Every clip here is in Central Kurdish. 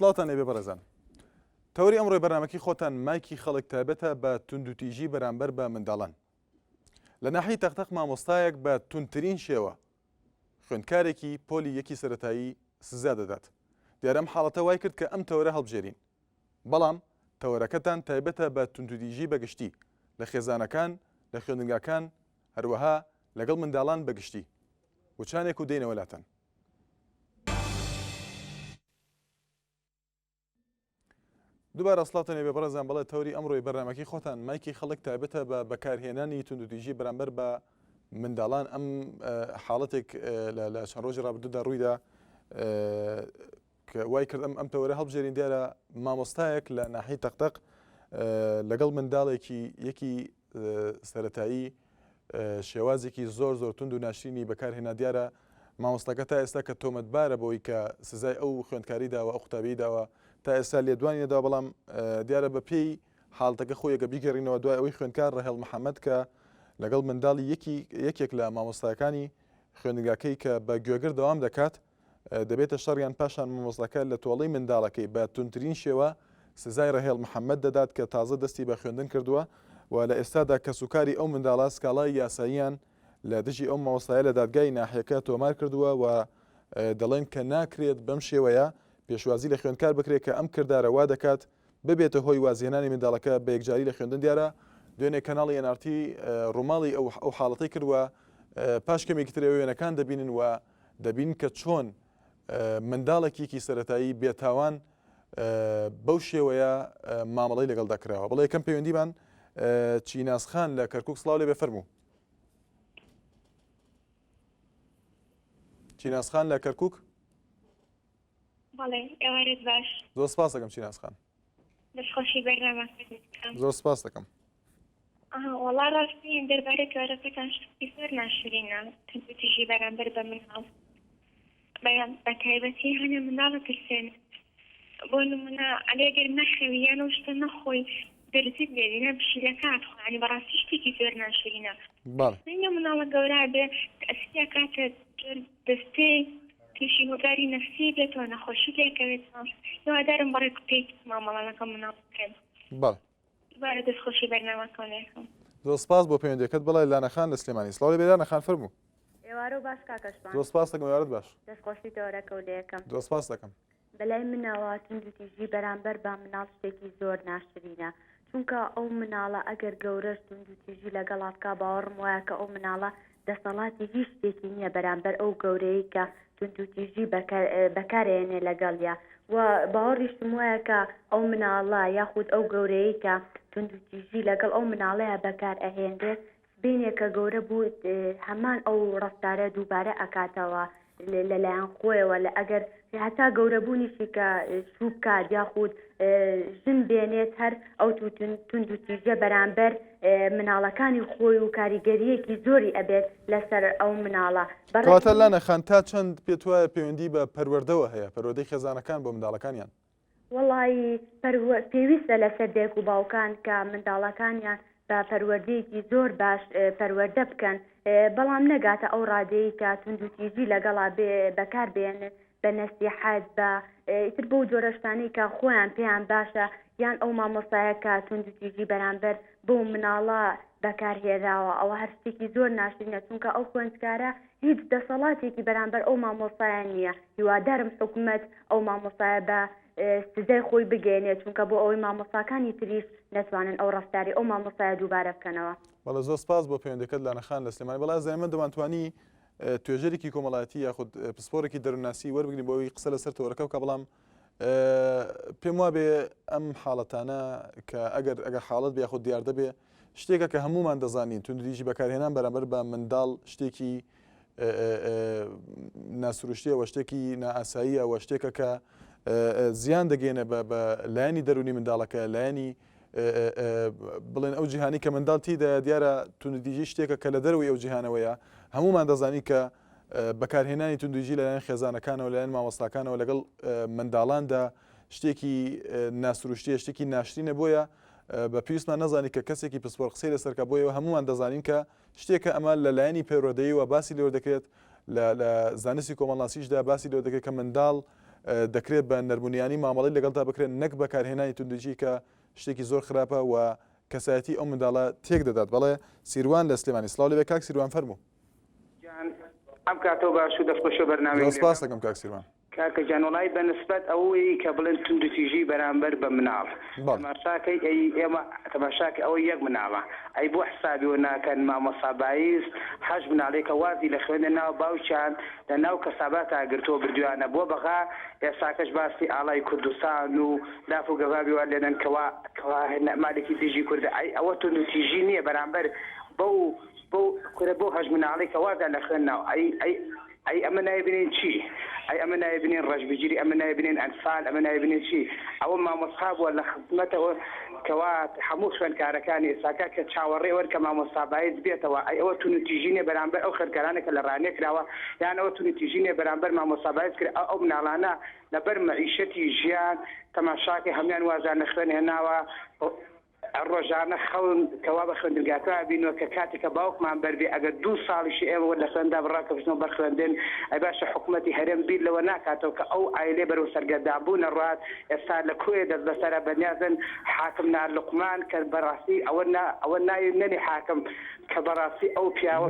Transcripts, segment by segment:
سڵاتان لێبێ بەڕێزان. تەوری ئەمڕۆی بەرنامەکەی خۆتان مایکی خەڵک تایبەتە بە توندوتیژی بەرامبەر بە منداڵان. لە ناحیەی تەختەق مامۆستایەک بە توندترین شێوە خوێندکارێکی پۆلی یەکی سەرەتایی سزا دەدات. دیارە ئەم حاڵەتە وای کرد کە ئەم تەوەرە هەڵبژێرین. بەڵام تەوەرەکەتان تایبەتە بە توندوتیژی بەگشتی لە خێزانەکان، لە خوێندنگاکان، هەروەها لەگەڵ منداڵان بەگشتی. وچانێک و دێنە وەلاتان. دووبارە سڵاتان لێبێ بەڕێزان، بەڵێ تەوری ئەمڕۆی بەرنامەکەی خۆتان مایکی خەڵک تایبەتە بە بەکارهێنانی توندوتیژی بەرامبەر بە منداڵان. ئەم حاڵەتێک لە چەند ڕۆژی ڕابردوودا ڕوویدا کە وای کرد ئەم تەوەرە هەڵبژێرین. دیارە مامۆستایەک لە ناحیەی تەختەق لەگەڵ منداڵێکی یەکی سەرەتایی شێوازێکی زۆر تند و ناشرینی بەکارهێنا. دیارە مامۆستاکە تا ئێستا کە تۆمەتبارە بۆی کە سزای ئەو خوێندکاری داوە، ئەو قوتابی داوە، تا ئێستا لێدوانیەدا. بەڵام دیارە بە پێی حاڵەتەکە خۆیەکە بیگەڕینەوە دوای ئەوەی خوێندکار ڕەهێڵ محەممەد کە لەگەڵ منداڵی یەکێک لە مامۆستاکانی خوێندنگاکەی کە بە گوێگر دەوام دەکات دەبێتە شەڕیان پاشان مامۆستاکە لە تۆڵەی منداڵەکەی بە تونترین شێوە سزای ڕەهێڵ محەممەد دەدات کە تازە دەستی بە خوێندن کردووە و لە ئێستادا کە سوکاری ئەو منداڵە سکاڵای یاساییان لە دژی ئەو مامۆستایە لە دادگای ناحیەکە تۆمار کردووە و دەڵێن کە ناکرێت بەم شێوەیە پێشوازی لە خوێندکار بکرێت کە ئەم کردارە وا دەکات ببێتە هۆی وازیێنانی منداڵەکە بە یەکجاری لە خوێندن. دیارە دوێنێ کەناڵی NRT ڕووماڵی ئەو حاڵەتەی کردووە. پاش کەمێکی تر وێنەکان دەبینن و دەبین کە چۆن منداڵێکیکی سەرەتایی بێتاوان بەو شێوەیە مامەڵەی لەگەڵ دەکراوە. بەڵێ یەکەم پەیوەندیمان چیناسخان لە کەرکووک. سڵاو لێ بفەرموو. چیناسخان لە کەرکووک. بەڵێ ئێوارێت باش. زۆر سپاس دەکەم چیناسخان. دەستخۆشی بەرنامەکەتان. زۆر سپاس دەکەم. وەڵا ڕاستیم دەربارەی کارەکەتان شتی زۆر ناشرینە توندوتیژی بەرامبەر بە مناڵ بەیان بە تایبەتی هەنێ مناڵە ترسێن. بۆ نمونە ئەگەر نەخەوی یان ئەو شتە نەخۆی دەرزیت بێنە پشیلەکە ئاتخوانی بەڕاستی شتێکی زۆر ناشرینە. نینە مناڵە گەورە بێ ئەسیا کاتە دەستەی تووشی هۆگاری نەفسی بێتەوە نەخۆشی لێکەوێتەوە. هیوادارم بەڕێ کوپێک مامەڵانەکە مناڵ بکەن. دوبارە دەستخۆشی بەرنامەکەم. زۆر سپاس بۆ پەیوەندیەکەت. بەڵێ لانەخان لە سلێمانی. سڵاو لێ لانەخان فەرموو. ئێوارە و باش کاکەشمان. زۆر سپاس دەکەم. یارت باش. دەستخۆشی تەوەرەکە و لە یەکەم. زۆر سپاس دەکەم. بەلای منەوە توندوتیژی بەرامبەر بە مناڵ شتێکی زۆر ناشرینە، چونکە ئەو مناڵە ئەگەر گەورەش توندوتیژی لەگەڵات کا باوەڕم وایە کە ئەو مناڵە دەسەڵاتی هیچ شتێکی نییە بەرامبەر ئەو گەورەی کە توندوتیژی بەکارێنێ لەگەڵیا. و باوەڕیشتم وایە کە ئەو مناڵە یاخود ئەو گەورەی کە توندوتیژی لەگەڵ ئەو مناڵەیە بەکار ئەهێنرێت بینێکە گەورە بوو هەمان ئەو ڕەفتارە دووبارە ئەکاتەوە لەلایەن خۆیەوە. لە ئەگەر هەتا گەورەبوونیشی کە شوو بکات یاخود ژن بێنێت هەر ئەو توندوتیژە بەرامبەر مناڵەکانی خۆی و کاریگەریەکی زۆری ئەبێت لەسەر ئەو مناڵە. کەواتە لانەخان تا چەند پێت وایە پەیوەندی بە پەروەردەوە هەیە، پەروەردەی خێزانەکان بۆ منداڵەکانیان؟ وەڵی پێویستە لەسەر دایک و باوکان کە منداڵەکانیان بە پەروەردەیەکی زۆر باش پەروەردە بکەن، بەڵام نەگاتە ئەو ڕادەیە کە توندوتیژی لەگەڵا بەکار بێنن بە نەسیحەت بە ئیتر بۆ جۆرەشتانی کە خۆیان پێیان باشە یان ئەو مامۆستایە کە توندوتیژی بەرامبەر بۆ مناڵە بەکارهێنراوە. ئەوە هەر شتێکی زۆر ناشرینە، چونکە ئەو خوێندکارە هیچ دەسەڵاتێکی بەرامبەر ئەو مامۆستایان نییە. هیوادارم حکوومەت ئەو مامۆستایە بە سزای خۆی بگەێنێت، چونکە بۆ ئەوەی مامۆستاکانی تریش نەتوانن ئەو ڕەفتاری ئەو مامۆستایە دووبارە بکەنەوە. بەڵێ زۆر سپاس بۆ پەیوەندیەکەت لانەخان لە سلێمانی. بەڵام زایمە دەمانتوانی توێژەرێکی کۆمەڵایەتی یاخود پسپۆرێکی دەروناسی وەربگرین بۆەوەی قسە لەسەر تەوەرەکە بکە. بەڵام پێم وابێ ئەم حاڵەتانە کە ئەگەر حاڵەت بێ یاخود دیار دەبێ شتێکە کە هەمومان دەزانین توندوتیژی بەکارهێنان بەرامبەر بە منداڵ شتێکی ناسروشتیەوە، شتێکی نائاساییە، وە شتێکە کە زیان دەگەێنە بە لایەنی دەرونی منداڵەکە، لایەنی بڵێن ئەو جیهانی کە منداڵ تیدا. دیارە توندوتیژی شتێکە کە لە دەروی ئەو جیهانەوەیە. هەمومان دەزانی کە بەکارهێنانی توندوتیژی لەلایەن خێزانەکانەوە لەلایەن مامۆستاکانەوە لەگەڵ منداڵاندا شتێکی ناسروشتیە، شتێکی ناشرینە. بۆیە بە پێویستمان نەزانی کە کەسێکی پسپۆر قسەی لەسەرکە. بۆیەوە هەمومان دەزانین کە شتێکە ئەمە لەلایەنی پەیڕۆدەیی و باسی لێوە دەکرێت لە زانستی کۆمەڵناسیشدا باسی لێوە دەکرێت کە منداڵ دەکرێت بە نەرمونیانی مامەڵی لەگەڵدا بکرێن نەک بەکارهێنانی توندوتیژی کە شتێکی زۆر خراپە و کەسایەتی ئەو منداڵە تێک دەدات. بەڵێ سیروان لە سلێمانی سڵاو لەبێ کاک سیروان فەرموو. ئەم کاتەوە باش و دەستخۆشە بەرنامەی سپاس دەکەم کاک سیروان. کاکە جان وڵای بەنسبەت ئەوەی کە بڵێن توندوتیژی بەرامبەر بە مناڵ تەماشاکەی ئێمە تەماشاکە ئەوەی یەک مناڵە ئەی بۆ حسابیەوە ناکەن مامۆستا بایز حەش مناڵێکە وازی لە خوێندنەوە باوچیان لە ناو کەسابات ئاگرتۆ بردووانە بۆ بەغا ئێساکەش باسی ئاڵای کوردستان و لاف و گەڤابیوان لێنن کەوا مالێکی دژی کوردە ئەوە توندوتیژی نییە بەرامبەر بۆ هەژ مناڵێکە وازە لە خوێندنەوە ئەی ئەمە نایبینین چی؟ ئەی ئەمە نایبینین ڕەشبگیری ئەمە نایبینین ئەنفال ئەمە نایبینین چی؟ ئەوە مامۆستا بووە لە خزمەتەوە کەوا هەموو خوێندکارەکانی ئێساکە کە چاوەڕێ وەرکە مامۆستا بایز بێتەوە ئەی ئەوە توندوتیژی نیە بەرامبەر ئەو خوێندکارانە کە لە ڕانێ کراوە یان ئەوە توندوتیژی نیە بەرامبەر مامۆستا بایز کرد ئەو مناڵانە لەبەر مەعیشەتی ژیان تەماشاکە هەمویان وازان لە خوێن هێناوە ڕۆژانە خەون کەوا بە خوێندرگاکە بینەوە کە کاتێکە باوکمان بەربێ ئەگەر 2 ساڵیشی ئێوە لە خوێندا بڕاکەبستنەوە بەرخوێندن ئەی باشە حکوومەتی هەرێم بیر لەوە ناکاتەوە کە ئەو ئایلێ بەرەو سەرگەردابوونە ڕات ئێستا لە کوێ دەست بەسەرە بەنیازن حاکم نالقمان کە بەڕاستی ئەوە ناوی نەنی حاکم کە بەڕاستی ئەو پیاوە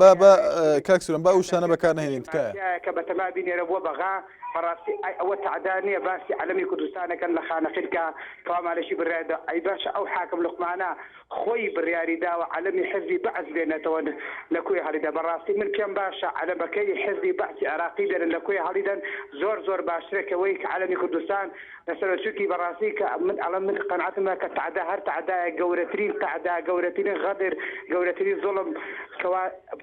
کاک سیروان با ئەو شتانە بەکار نهێنین تکایە کە بەتەما بینێرە بۆ بەغا بەڕاستی ئەوە تعداد نییە باسی عەلەمی کوردستانەکەن لە خانەخیلکە کەوامالەشی بڕێدا ئەی باشە ئەو حاکم لقمانە خۆی بڕیاری داوە عەلەمی حزبی بەعز بێنێتەوە لە کوێ هەڵیدا بەڕاستی من پێم باشە عەلەمەکەی حزبی بەعسی عراقی دێنن لە کوێ هەڵیدەن زۆر باشترێکەوەی کە عەلەمی کوردستان لەسەر چووکی بەڕاستی کە من قەنعەتمە کە تعدا هەر تعدایە گەورەترین تعدا گەورەترین غەدر گەورەترین زوڵم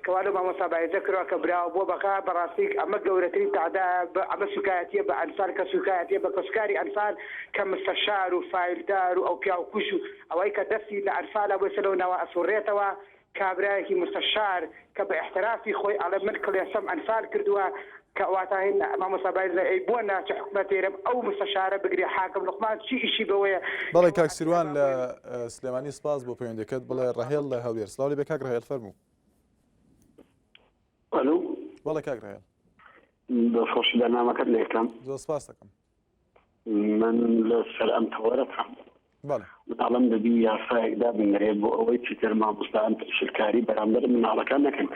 کەوا لە مامۆستا بایزە کراوە کە براوە بۆ بەقا بەڕاستی ئەمە گەورەترین تعدا ئەمە سوکایەتیە بە ئەنفال کە سوکایەتیە بە کەسکاری ئەنفال کە مستەشار و فایلدار و ئەو پیاوکوش و ئەوەی کە دەستی لە ئەنفالە بۆ سەرەوەنەوە ئەسوڕێتەوە کابرایەکی مستەشار کە بە احترافی خۆی ئەڵێ من کڵێسەم ئەنفال کردووە کەواتاهین مامۆستا بایز ئەی بۆ ناچە حکومەتێرم ئەو مستەشارە بگرێ حاکم لقمان چی ئیشی بەوەیە. بەڵێ کاک سیروان لە سلێمانی سپاس بۆ پەیوەندیەکەت بڵێ ڕەهێڵ لە هەولێر سڵاو لەبێ کاک ڕەهێڵ فەرموو. ئەلو بەڵێ کاک ڕەهێڵ دەستخۆشی بەرنامەکەت لێ یەکەم زۆر سپاس دەکەم. من لەسەر ئەم تەوەرەتم بەڵێ مناڵم دەبی یاسایەکدا بنرێت بۆ ئەوەی چیتر مامۆستایان شلکاری بەرامبەر مناڵەکان نەکەن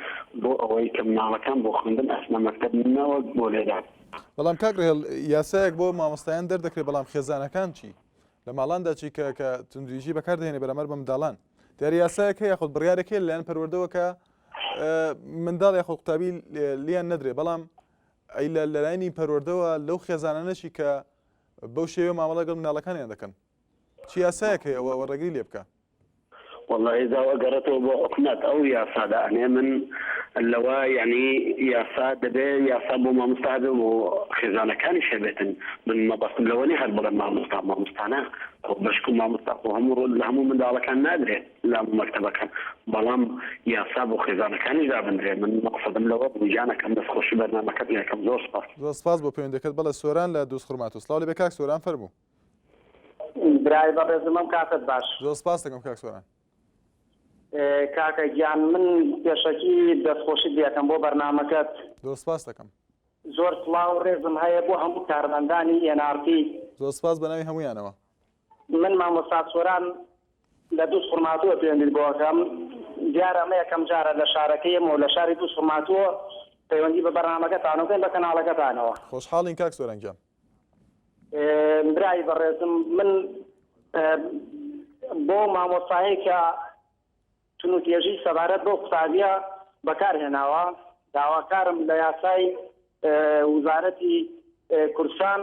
بۆ ئەوەی کە مناڵەکان بۆ خوێندن ئەچنە مەکتەب نەوە بۆ لێدان. بەڵام کاک ڕەهێڵ یاسایەک بۆ مامۆستایان دەردەکرێت بەڵام خێزانەکان چی لە ماڵاندا چی کە توندوتیژی بەکاردەهێنێ بەرامبەر بە منداڵان دیاری یاسایەک هەیە یاخود بڕیارێک هەیە لەلایەن پەروەردەوە کە منداڵ یاخود قوتابی لیان نەدرێ بەڵام ئەی لەلایەنی پەروەردەوە لەو خێزانانەشی کە بەو شێوە مامەڵە لەگەڵ مناڵەکانیان دەکەن چی یاسایەک هەیە ئەوە ڕێگری لێ بکە. والله ئێزاوە گەڕێتەوە بۆ حکومەت ئەو یاسادا ئەنێ من لەوە یعنی یاسا دەبێ یاسا بۆ مامۆستا بۆ خێزانەکانی شەبێتن من مەبەستم لەوەنی هەر بڵێن مامۆستانە بەشک و مامۆستا لە هەموو منداڵەکان نادرێت لە هەموو مەکتەبەکان بەڵام یاسا بۆ خێزانەکانی دابدرێت من مەقسەدم لەوە بووجانەکەم دەستخۆشی بەرنامەکەت یەکەم زۆر سپاس بۆ پەیوەندیەکەت. بەڵێ سۆران لە دۆستخورمات و سڵاو لەبێ کاک سۆران فەرموو. برای بەڕێزمەم کاتت باش زۆر سپاس دەکەم کاک سۆران. کاکە گیان من پێشەکی دەستخۆشی دێتم بۆ بەرنامەکەت زۆر سپاس دەکەم. زۆر سڵاو ڕێزم هەیە بۆ هەموو کارمەندانی ئێنارتی زۆر سپاس بە ناوی هەموویانەوە. من مامۆستا سۆران لە دۆستخورماتووە پەیوەندی بۆەکەم دیارە ئەمە یەکەم جارە لە شارەکەیەمەوە لە شاری دۆستخورماتووە پەیوەندی بە بەرنامەکەتانەوە بە کەناڵەکەتانەوە. خۆشحاڵین کاک سۆران گیان. برای بەڕێزم من بۆ مامۆستایی کە توندوتیژی سەبارەت بۆ قوتابیە بەکارهێناوە داواکارم لە یاسای وزارەتی کوردستان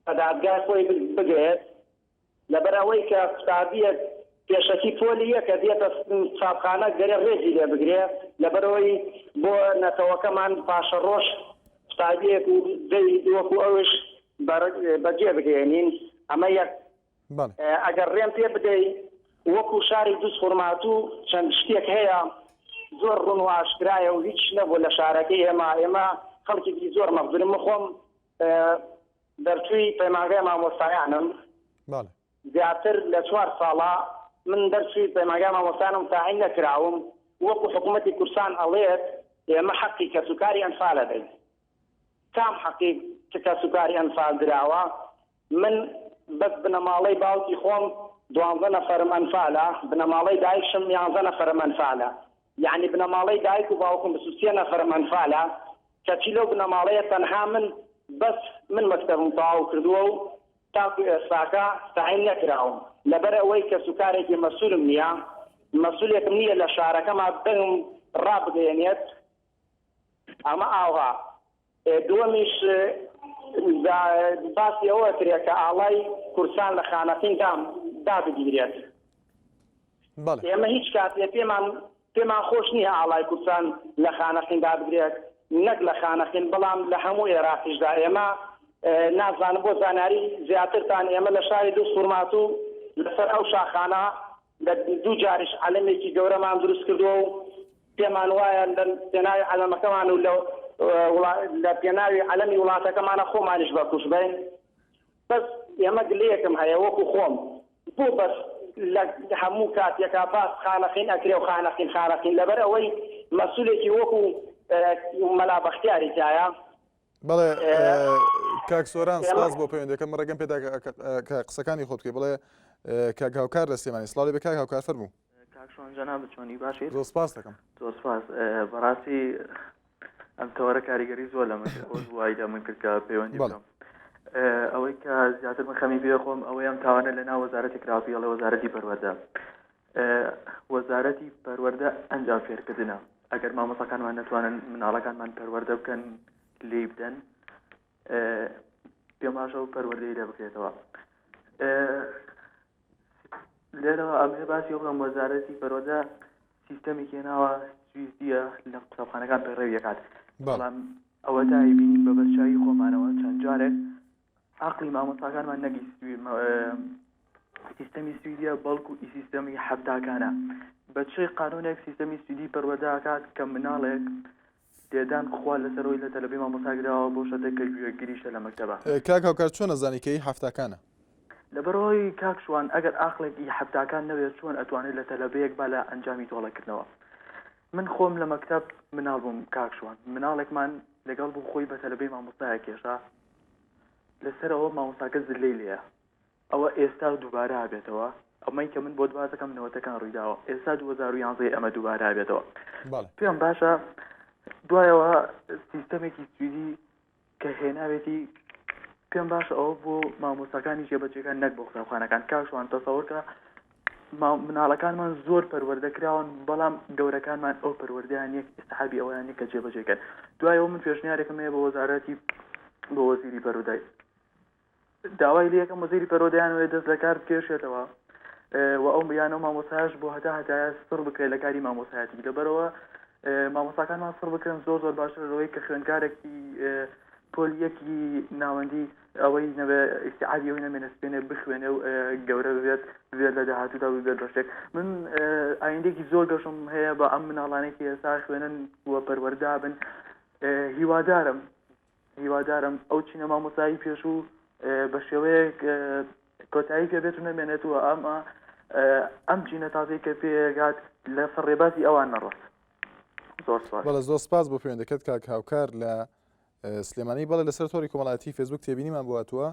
بە دادگای خۆی بگرێت لەبەرەوەی کە قوتابیە پێشەکی پۆلی یەکە دێتە چاپخانە گەرە ڕێزی لێ بگرێت لەبەرەوەی بۆ نەتەوەکەمان پاشە ڕۆژ قوتابیەک و دەی وەکو ئەوش بەجێ بگەێنین ئەمە یەک ئەگەر ڕێم پێ بدەیت وەکو شاری دۆستخورماتوو چەند شتێک هەیە زۆر ڕوون و ئاشکرایە و هیچ نەبوو لە شارەکەی ئێمە خەڵکێکی زۆر مەغزرم خۆم دەرچووی پەیمانگای مامۆستایانم زیاتر لە 4 ساڵە من دەرچووی پەیمانگای مامۆستایانم تاعین نەکراوم وەکو حکوومەتی کوردستان ئەڵێت ئێمە حەقی کەسوکاری ئەنفالە دەین کام حەقی کە سوکاری ئەنفال دراوە من بەس بنەماڵەی باوکی خۆم 12 نەفەرم ئەنفالە بنەماڵەی دایکشم 11 نەفەرم ئەنفالە یعنی بنەماڵەی دایک و باوکم 23 نەفەرم ئەنفالە کەچی لەو بنەماڵەیە تەنها بەس من مەکتەبم تەواو کردووە و تاکو ئێستاکە تەعین نەکراوم لەبەر ئەوەی کە سوکارێکی مەسوولم نییە مەسوولێکم نییە لە شارەکەما دەنگم ڕابگەێنێت ئەمە ئاوا دووەمیش باسی ئەوە کرێت کە ئاڵای کورسان لە خانەقین دابگیرێت ئێمە هیچ کاتێ پێمان خۆش نییە ئاڵای کورسان لە خانەقین دابگرێت نەک لە خانەقین بەڵام لە هەموو عێراقیشدا ئێمە نازانم بۆ زاناری زیاترتان ئێمە لە شاری دوو سوورمات و لەسەر ئەو شاخانە لە دوو جاریش عەلەمێکی گەورەمان دروست کردووە و پێمان وایە لە پێناوی عەلەمەکەمان و لە پێناوی عەلەمی وڵاتەکەمانە خۆمانیش بەکوش بین بەس ئێمە گلەیەکم هەیە وەکو خۆم بۆ بەس لە هەموو کاتێکا باس خانەقین ئەکرێ و خانەقین لەبەر ئەوەی مەسوولێکی وەکو مەلا بەختیاری تایە بەڵێ کاک سۆران سپاس بۆ پەیوەندەکەم ڕێگەم پێدا کە قسەکانی خۆت بکەی بڵێ کاک هاوکار لە سلێمانی سڵاوی بە کاک هاوکار فەرموو کاک شۆن جەناب چۆنی باشیت زۆر سپاس دەکەم زۆر سپاس بەڕاستی ئەم تەوەرە کاریگەری زۆر لە من وایدا من کرد کە پەیوەندی بکەم ئەوەی کە زیاتر من خەمی پێ خۆم ئەوەی ئەم تاوانە لەناو وەزارەتی کراپی لە وەزارەتی پەروەردە وەزارەتی پەروەردە ئەنجام فێرکردنە ئەگەر مامۆستاکانمان نەتوانن مناڵەکانمان پەروەردە بکەن لێی بدەن پێم باشە و پەروەردەی لێ بکرێتەوە لێرەوە ئەمێ باسی بڵم وەزارەتی پەروەردە سیستەمی کێناوە سویزدیە لە قوتابخانەکان پەیڕەویەکات بەڵام ئەوە دای بینین بە بەرچاوی خۆمانەوە چەند جارێک عەقڵی مامۆستاکانمان نەگی سیستەمی سویدیە بەڵکو سیستەمی حەفتاکانە بە چی قانونێک سیستەمی سویدی پەروەردەکات کە مناڵێک دێدان خوا لەسەرەوەی لە تەلەبی مامۆستاگراوە بۆ شەتێک کە گوێگریشە لە مەکتەبە کاک هاوکار چۆن نەزانی کە حەفتاکانە لەبەرەوەی کاک شوان ئەگەر ئاخڵێکی حەفتاکان نەوێت چۆن ئەتوانێت لە تەلەبەیەک با لە ئەنجامی تۆڵەکردنەوە من خۆم لە مەکتەب مناڵ بووم کاک شوان مناڵێکمان لەگەڵ بوو خۆی بە تەلەبەی مامۆستایە کێشا لەسەرەوە مامۆستاکە زلەی لێیە ئەوە ئێستا دووبارە هابێتەوە ئەمەی کە من بۆ دوازەکەم نەوەتەکان ڕوویداوە ئێستا 2011 ئەمە دووبارە هابێتەوە پێم باشە دوایەوە سیستەمێکی سویدی کە هێناوێتی پێم باشە ئەوە بۆ مامۆستاکانی جێبەجێکان نەک بۆ قوتابخانەکان کاکشوان تەسەوڕکە مناڵەکانمان زۆر پەروەردەکراون بەڵام گەورەکانمان ئەو پەروەردەیان یەک ئستحابی ئەویان کە جێبەجێکەن دوایەوە من پێشنیارێکم هەیە بە وەزارەتی بۆ وەزیری پەروەردەی داوای لێ یەکەم وەزیری پەروەردەیانەوێ دەست لە کار بکێشێتەوە و ئەو بیانەوە مامۆستایش بۆ هەتایە سڕ بکرێت لە کاری مامۆستایەتی لەبەرەوە مامۆستاکانمان سڕ بکەن زۆر باشتر لەوەی کە خوێندکارێکی پۆلیەکی ناوەندی ئەوەی نەبێ ئیستیعابی ئەوەی نەمێنە سپێنێ بخوێنێ و گەورە ببێت لە داهاتوودا ببێت بەشێک من ئایندێکی زۆر گەشم هەیە بە ئەم مناڵانێکی ئێستا خوێنن وە پەروەردا بن هیوادارم ئەو چینە مامۆستایی پێشوو بە شێوەیەک کۆتایی پێ بێت و نەمێنێتەوە ئەم چینە تازەی کە پێگات لە سەرڕێبازی ئەوان نەڕۆست بەڵە زۆر سپاس بۆ پەیوەندەکەت کاک هاوکار لە سلێمانی بەڵێ لەسەر تۆری کۆمەڵایەتی فێسبوک تێبینیمان بواتوە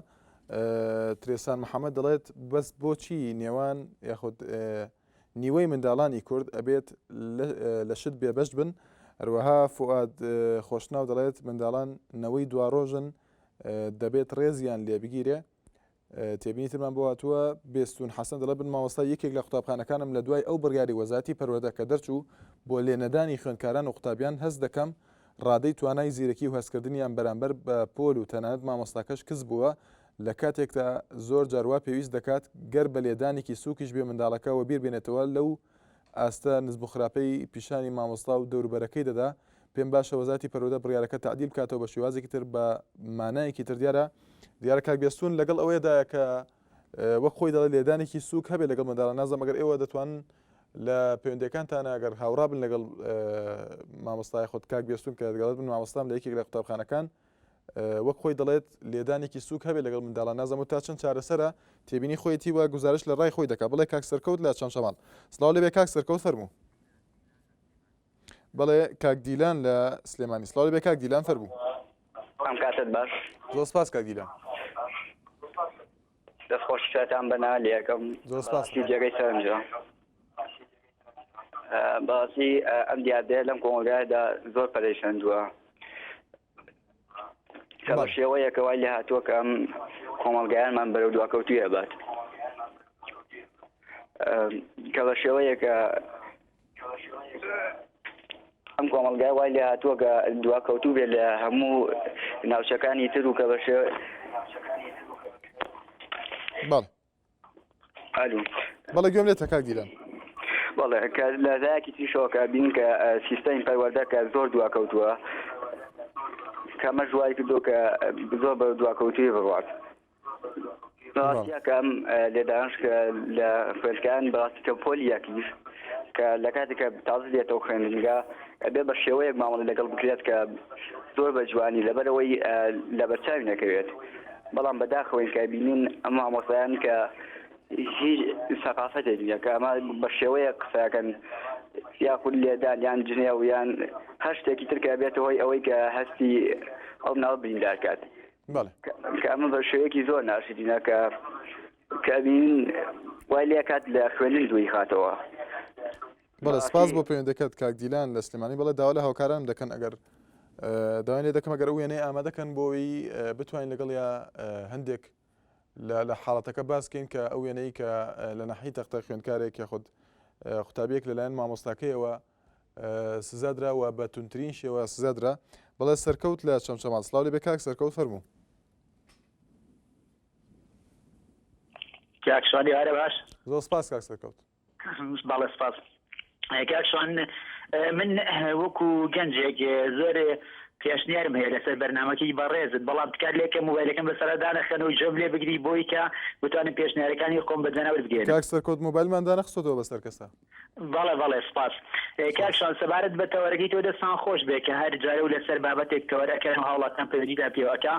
ترێسان محەممەد دەڵێت بەس بۆچی نێوان یاخود نیوەی منداڵانی کورد ئەبێت لە شت بێبەشت بن هەروەها فواد خۆشناو دەڵێت منداڵان نەوەی دوا ڕۆژن دەبێت ڕێزیان لێ بگیرێ تێبینی ترمان بواتوە بێستون حەسەن دەڵێت بن مامۆستا یەکێک لە قوتابخانەکانم لە دوای ئەو بڕیاری وەزارەتی پەروەردە کە دەرچوو بۆ لێنەدانی خوێندکاران و قوتابیان هەست دەکەم ڕادەی توانای زیرەکی و هەستکردنیان بەرامبەر بە پۆل و تەنانەت مامۆستاکەش کەس بووە لە کاتێکدا زۆر جاروا پێویست دەکات گەر بە لێدانێکی سووکیش بێ منداڵەکەەوە بیر بێنێتەوە لەو ئاستە نزب خراپەی پیشانی مامۆستا و دەوروبەرەکەی دەدا پێم باشە وەزارەتی پەروەردە بڕیارەکە تعدیل بکاتەوە بە شێوازێکی تر بە مانایەکی تر دیارە کاک بێستون لەگەڵ ئەوەیەدایە کە وەک خۆی دەڵێت لێدانێکی سووک هەبێت لەگەڵ منداڵان نازانم ئەگەر ئێوە دەتوانن لە پەیوەندەکانتان ئەگەر هاوڕا بن لەگەڵ مامۆستای خۆت کاک بێستون کە دەگەڵێت بن مامۆستام لە یەکێک لە قوتابخانەکان وەک خۆی دەڵێت لێدانێکی سووک هەبێت لەگەڵ منداڵان نازانم تا چەند چارەسەرە تێبینی خۆیەتی وە گزارش لە ڕای خۆی دەکات بڵێ کاک سەرکەوت لە چەند شەماڵ سڵاو لێبێ کاک سەرکەوت فەرموو بڵێ کاک دیلان لە سلێمانی سڵاو لێبێ کاک دیلان فەرموو بەڵام کاتت باش زۆر سپاس کاک دیلان دەستخۆشتان بەنا لەکەم زۆر سپاس جێگەی سەرنجە باسی ئەم دیاردەیە لەم کۆمەلگایدا زۆر پەرێشاندووە کە بە شێوەیەکە وای لێ هاتووە کە ئەم کۆمەلگایانمان بەرەو دواکەوتوویە بات کە بە شێوەیەکە ئەم کۆمەلگای وای لێ هاتووە کە دواکەوتوو بێت لە هەموو ناوچەکانی تر و کە بە شێوە بەڵێ گوێم لێتە کاک دیلان بەڵێ کە لەدایەکی تریشەوەکە بین کە سیستەمی پەروەردەکە زۆر دواکەوتووە کەمە ژوای کردو کە زۆر بە دواکەوتوی بڕوات ڕاستیە کە ئەم لێدانش کە لە خوێندکان بەڕاستیکە پۆلی یەکیش کە لە کاتێککە تازە دێتەوە خوێندنگا بێ بە شێوەیەک مامەڵە لەگەڵ بکرێت کە زۆر بە جوانی لەبەرەوەی لە بەرچاوی نەکەوێت بەڵام بەداخەوەی کە بینین ئەم مامۆستایان کە هیچ سەقافەتێک نییە کە ئەمە بە شێوەیە قسەکەن یاخود لێدان یان جنێ و یان هەر شتێکی ترکە بێتە هۆی ئەوەی کە هەستی ئەو ناو بریندار کات کە ئەمە بە شێوەیەکی زۆر ناشرینە کە بینین وای لێ کات لە خوێندن دووی خاتەوە بەڵێ سپاس بۆ پەیوەندەکەت کاک دیلان لە سلێمانی بەڵێ داوا لە هاوکاران دەکەن ئەگەر داوای لێ دەکەم ئەگەر ئەو وێنەی ئامادەکەن بۆی بتوانین لەگەڵ یا هەندێک لە حاڵەتەکە باسکەین کە ئەو وێنەی کە لە ناحی تەختە خوێندکارێک یاخود قوتابیەک لەلایەن مامۆستاکەیەوە سزادراوە بە تونترین شێوە سزادرا بەڵێ سەرکەوت لە چەمچەمان سڵاو لێ بێ کاک سەرکەوت فەرموو کاکشوانی هەرە باش زۆر سپاس کاک سەرکەوت باڵێ سپاس کاکشوان من وەکو گەنجێک زۆر پێشنیارم هەیە لەسەر بەرنامەکەی بەڕێزت بەڵام تکات لێکە موبایلەکەم بەسەرا دانەخەنەوە جۆم لێ بگری بۆی کە بتوانم پێشنیارەکانی خۆم بە جەناور بگێنم کاک سەرکەوت موبایلمان دانەخستۆتەوە بەسەر کەسە بەڵێ سپاس کاکشان سەبارەت بە تەوەرەکەی تۆ دەستان خۆش بێ کە هەر جارە و لەسەر بابەتێک تەوەرەکەن و هاوڵاتان پەیوەندیدا پێوەکە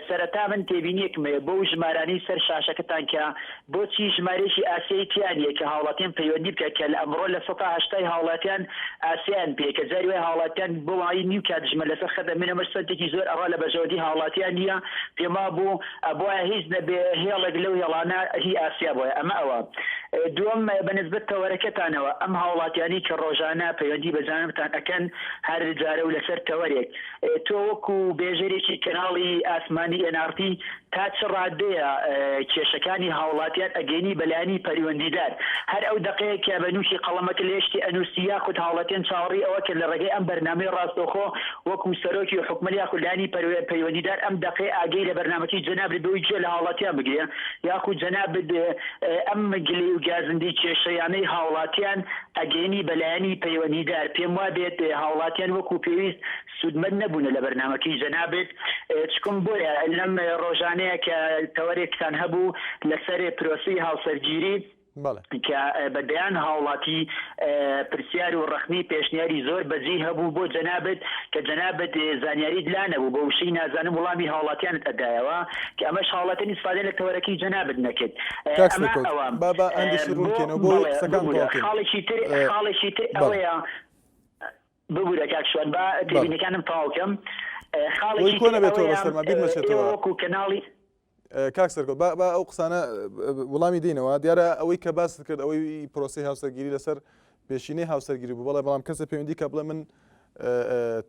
سەرەتا من تێبینیەکمێ بۆ ژمارانی سەر شاشەکەتان کە بۆچی ژمارەیەکی ئاسیایی تیانیە کە هاوڵاتیان پەیوەندی بکە کە لە ئەمڕۆ لە 180 هاوڵاتیان ئاسیان پێ کە جاری وای هاوڵاتیان بۆ وای نیو کاتژمە لەسەر خەدە منەمەش سەرێکی زۆر ئەڕا لە بەژەوەدی هاوڵاتیان نییە پێما بوو ئەبواە هیچ نەبێ هێڵێک لەو هێڵانە هی ئاسیا بۆیە ئەمە ئەوە دووەم بەنسبەت تەوەرەکەتانەوە ئەم هاوڵاتیانی کە ڕۆژانە پەیوەندی بەجانبتان ئەکەن هەر جارە و لەسەر تەوەرێک تۆ وەکو بێژێرێکی کەناڵی ئاسمانی NRT تا چ ڕادەیە کێشەکانی هاوڵاتیان ئەگەینی بەلایانی پەیوەندیدار هەر ئەو دقەیە کە بە نووشی قەڵەمەکە لێشتی ئەنووسی یاخود هاوڵاتیان چاوەڕی ئەوە کە لە ڕێگەی ئەم بەرنامەی ڕاستەوخۆ وەکو سەرۆکی حکومەت یاخود لایانی پەیوەندیدار ئەم دقەی ئاگەی لە بەرنامەکەی جەنابێت بەوەی گوێ لە هاوڵاتیان بگرێ یاخود جەنابێت ئەم گلەی و گازندی کێشەیانەی هاوڵاتیان ئەگەینی بەلایانی پەیوەندیدار پێم وا بێت هاوڵاتیان وەکو پێویست سوودمەند نەبوون لە بەرنامەکەی جەنابێت چکم بۆیە لەم ڕۆژانەیە کە تەوەرێکتان هەبوو لەسەر پرۆسی هاوسەرگیری کە بەدەیان هاوڵاتی پرسیار و ڕەخنی پێشنیاری زۆر بەجێ هەبوو بۆ جەنابێت کە جەنابێت زانیاریت لا نەبوو بە وشەی نازانم وڵامی هاوڵاتیانت ئەدایەوە کە ئەمەش هاوڵاتیان ئیسفادە لە تەوەرەکەی جەنابێت نەکرد خاڵێکی تر ئەوەیە ببوورە کاکشوان با تێبینەکانم تەواوکەم خاڵێکی وەکو کەناڵی کاک سەرکەوت با ئەو قسانە وڵامی دێنەوە دیارە ئەوەی کە باست کرد ئەوەی پرۆسی هاوسەرگیری لەسەر پێشینەی هاوسەرگیری بوو بەڵام کەسە پەیوەندی کە بڵێ من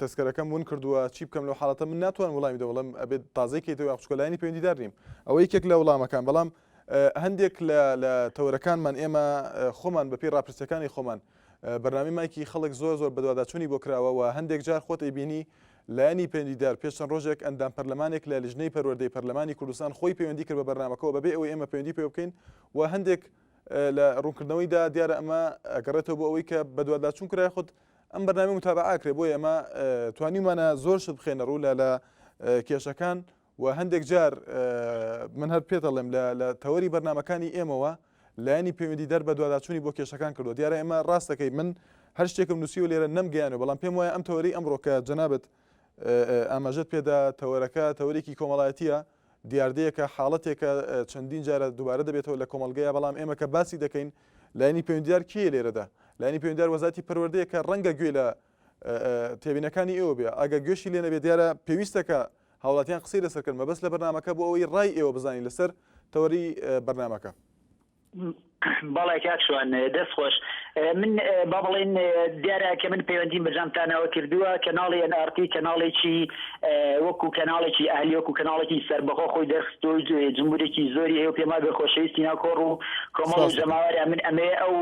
تەسکەرەکەم ون کردووە چی بکەم لەو حاڵەتە من ناتوان وڵامی دەوڵم ئەبێت تازەیکەیتەوە یاخچکۆلایانی پەیوەندیدار نیم ئەوە یەکێک لە وڵامەکان بەڵام هەندێک لە تەوەرەکانمان ئێمە خۆمان بەپێی ڕاپرسیەکانی خۆمان بەرنامەی مایکی خەڵک زۆر بەدواداچوونی بۆ کراوە و هەندێک جار خۆت ئەیبینی لایانی پەیوەندیدار پێش چەند ڕۆژێک ئەندام پەرلەمانێک لە لیژنەی پەروەردەی پەرلەمانی کوردستان خۆی پەیوەندی کرد بە بەرنامەکەەوە بەبێ ئەوەی ئێمە پەیوەندی پێ بکەین و هەندێک لە ڕوونکردنەوەیدا دیارە ئەمە ئەگەڕێتەوە بۆ ئەوەی کە بەدواداچوون کرای خۆت ئەم بەرنامەی متابعاکرێ بۆ ئێمە توانیمانە زۆر شت بخێنە ڕوو لە کێشەکان و هەندێک جار من هەر پێ دەڵێم لە تەوەری بەرنامەکانی ئێمەوە لایانی پەیوەندیدار بەدواداچوونی بۆ کێشەکان کردو دیارە ئێمە ڕاستەکەی من هەر شتێکم نووسیوە لێرە نەمگەیانەوە بەڵام پێم وایە ئەم تەوەری ئەمڕۆ کە جەنابەت ئاماژەت پێدا تەوەرەکە تەوەرێکی کۆمەڵایەتیە دیاردەیەکە حاڵەتێکە چەندین جارە دووبارە دەبێتەوە لە کۆمەلگەیە بەڵام ئێمە کە باسی دەکەین لایانی پەیوەندیدار کیە لێرەدا لایانی پەیوەندیدار وەزارەتی پەروەردەیەکە ڕەنگە گوێ لە تێبینەکانی ئێوە بێ ئەگە گوێشی لێ نەبێت دیارە پێویستەکە هاوڵاتیان قسەی لەسەرکردن مەبەست لە بەرنامەکە بۆ ئەوەی ڕای ئێوە بزانین لەسەر تەوەری بەرنامەکە. بەڵێ کاکشوان دەست خۆش من با بڵێن دیارە کە من پەیوەندیم بەجامتانەوە کردووە کەناڵی NRT کەناڵێکی وەکو کەناڵێکی ئاهلی وەکو کەناڵێکی سەربەخۆ خۆی دەرخستۆی جمهورێکی زۆری هەیە و پێما بێ خۆشەویستی ناکۆڕ و کۆمەڵ و جەماوەرە من ئەمێ ئەو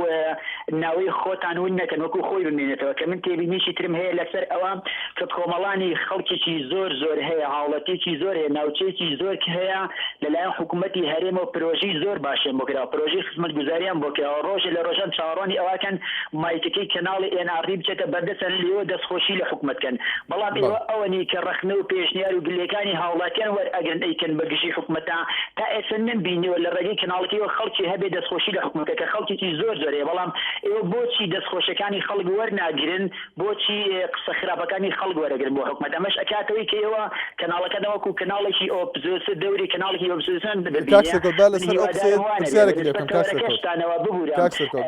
ناوەی خۆتان ون نەکەن وەکو خۆی بمێنێتەوە کە من تێبینیشی ترم هەیە لەسەر ئەوە کە کۆمەڵانی خەڵکێکی زۆر هەیە هاوڵەتێکی زۆر هەیە ناوچەیەکی زۆر هەیە لەلایەن حکوومەتی هەرێمەوە پرۆژەی زۆر باشیان بۆ کرا پرۆژەی خزمەتگوزاریان بۆ کرا ڕۆژە لە ڕۆژان چاوەڕوانی ئەوەکەن مایکەکەی کەناڵی NRT بچێتە بەردەستە لێوە دەستخۆشی لە حکوومەتکەن بەڵام ئێوە ئەوەنی کە ڕەخنە و پێشنیار و گلەکانی هاوڵاتیان وەرئەگرن ئەیکەن بە گشتی حکوومەتە تا ئێستا نەبینیوە لە ڕێگەی کەناڵەکەیەوە خەڵکی هەبێ دەستخۆشی لە حکوومەتە کە خەڵکێکی زۆر هەیە بەڵام ئێوە بۆچی دەستخۆشەکانی خەڵک وەرناگرن بۆچی قسە خراپەکانی خەڵک وەرەگرن بۆ حکوومەت ئەمەش ئەکاتەوەی کە ئێوە کەناڵەکە وەکو کەناڵێکی ئۆپۆزیسیۆن دەوری کەناڵێکی ئۆپۆزیسیۆن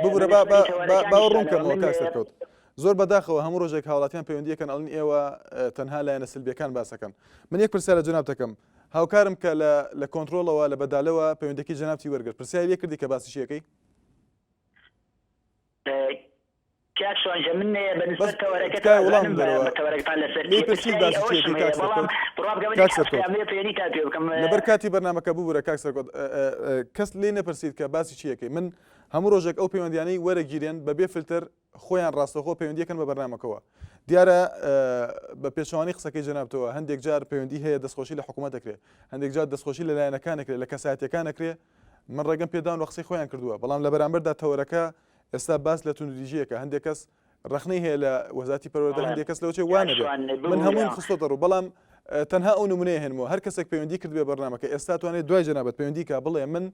ببوورە باوە ڕوونکەمەوە کاکسەرکەوت زۆر بەداخەوە هەموو ڕۆژێک هاوڵاتیان پەیوەندیەکەن ئەڵین ئێوە تەنها لایەنە سلبیەکان باسەکەن من یەک پرسیارە جەناب دەکەم هاوکارم کە لە کۆنتڕۆڵەوە لە بەدالەوە پەیوەندیەکی جەنابی وەرگرت پرسیاری لێ کردی کە باسی شیەکەی کاکشوانجە من بەنسبەت لەبەر کاتی بەرنامەکە ببوورە کاکسەرکۆت کەس لێ نەپرسید کە باسی چیەکەی من هەموو ڕۆژێک ئەو پەیوەندیانەی وەرەگیرێن بەبێ فلتر خۆیان ڕاستەخۆ پەیوەندیەکەن بە بەرنامەکەەوە دیارە بە پێچوانی قسەکەی جەنابتەوە هەندێک جار پەیوەندی هەیە دەستخۆشی لە حکوومەت دەکرێت هەندێک جار دەستخۆشی لە لایەنەکانەکرێت لە کەسایەتەکان نەکرێت من ڕێگەم پێداون وە قسەی خۆیان کردووە بەڵام لە بەرامبەردا تەوەرەکە ئێستا باس لە تونددیژیەکە هەندێک کەس ڕخنەی هەیە لە وەزارەتی پەروەردە هەندێک کەس لەوچێ وانە من هەمووی خستۆتە ڕوو بەڵام تەنها ئەو نمونەیە هێنمەوە هەر کەسێک پەیوەندی کرد بێ بەرنامەکە ئێستا توانێت دوای جەنابەت پەیوەندی کا بڵێ من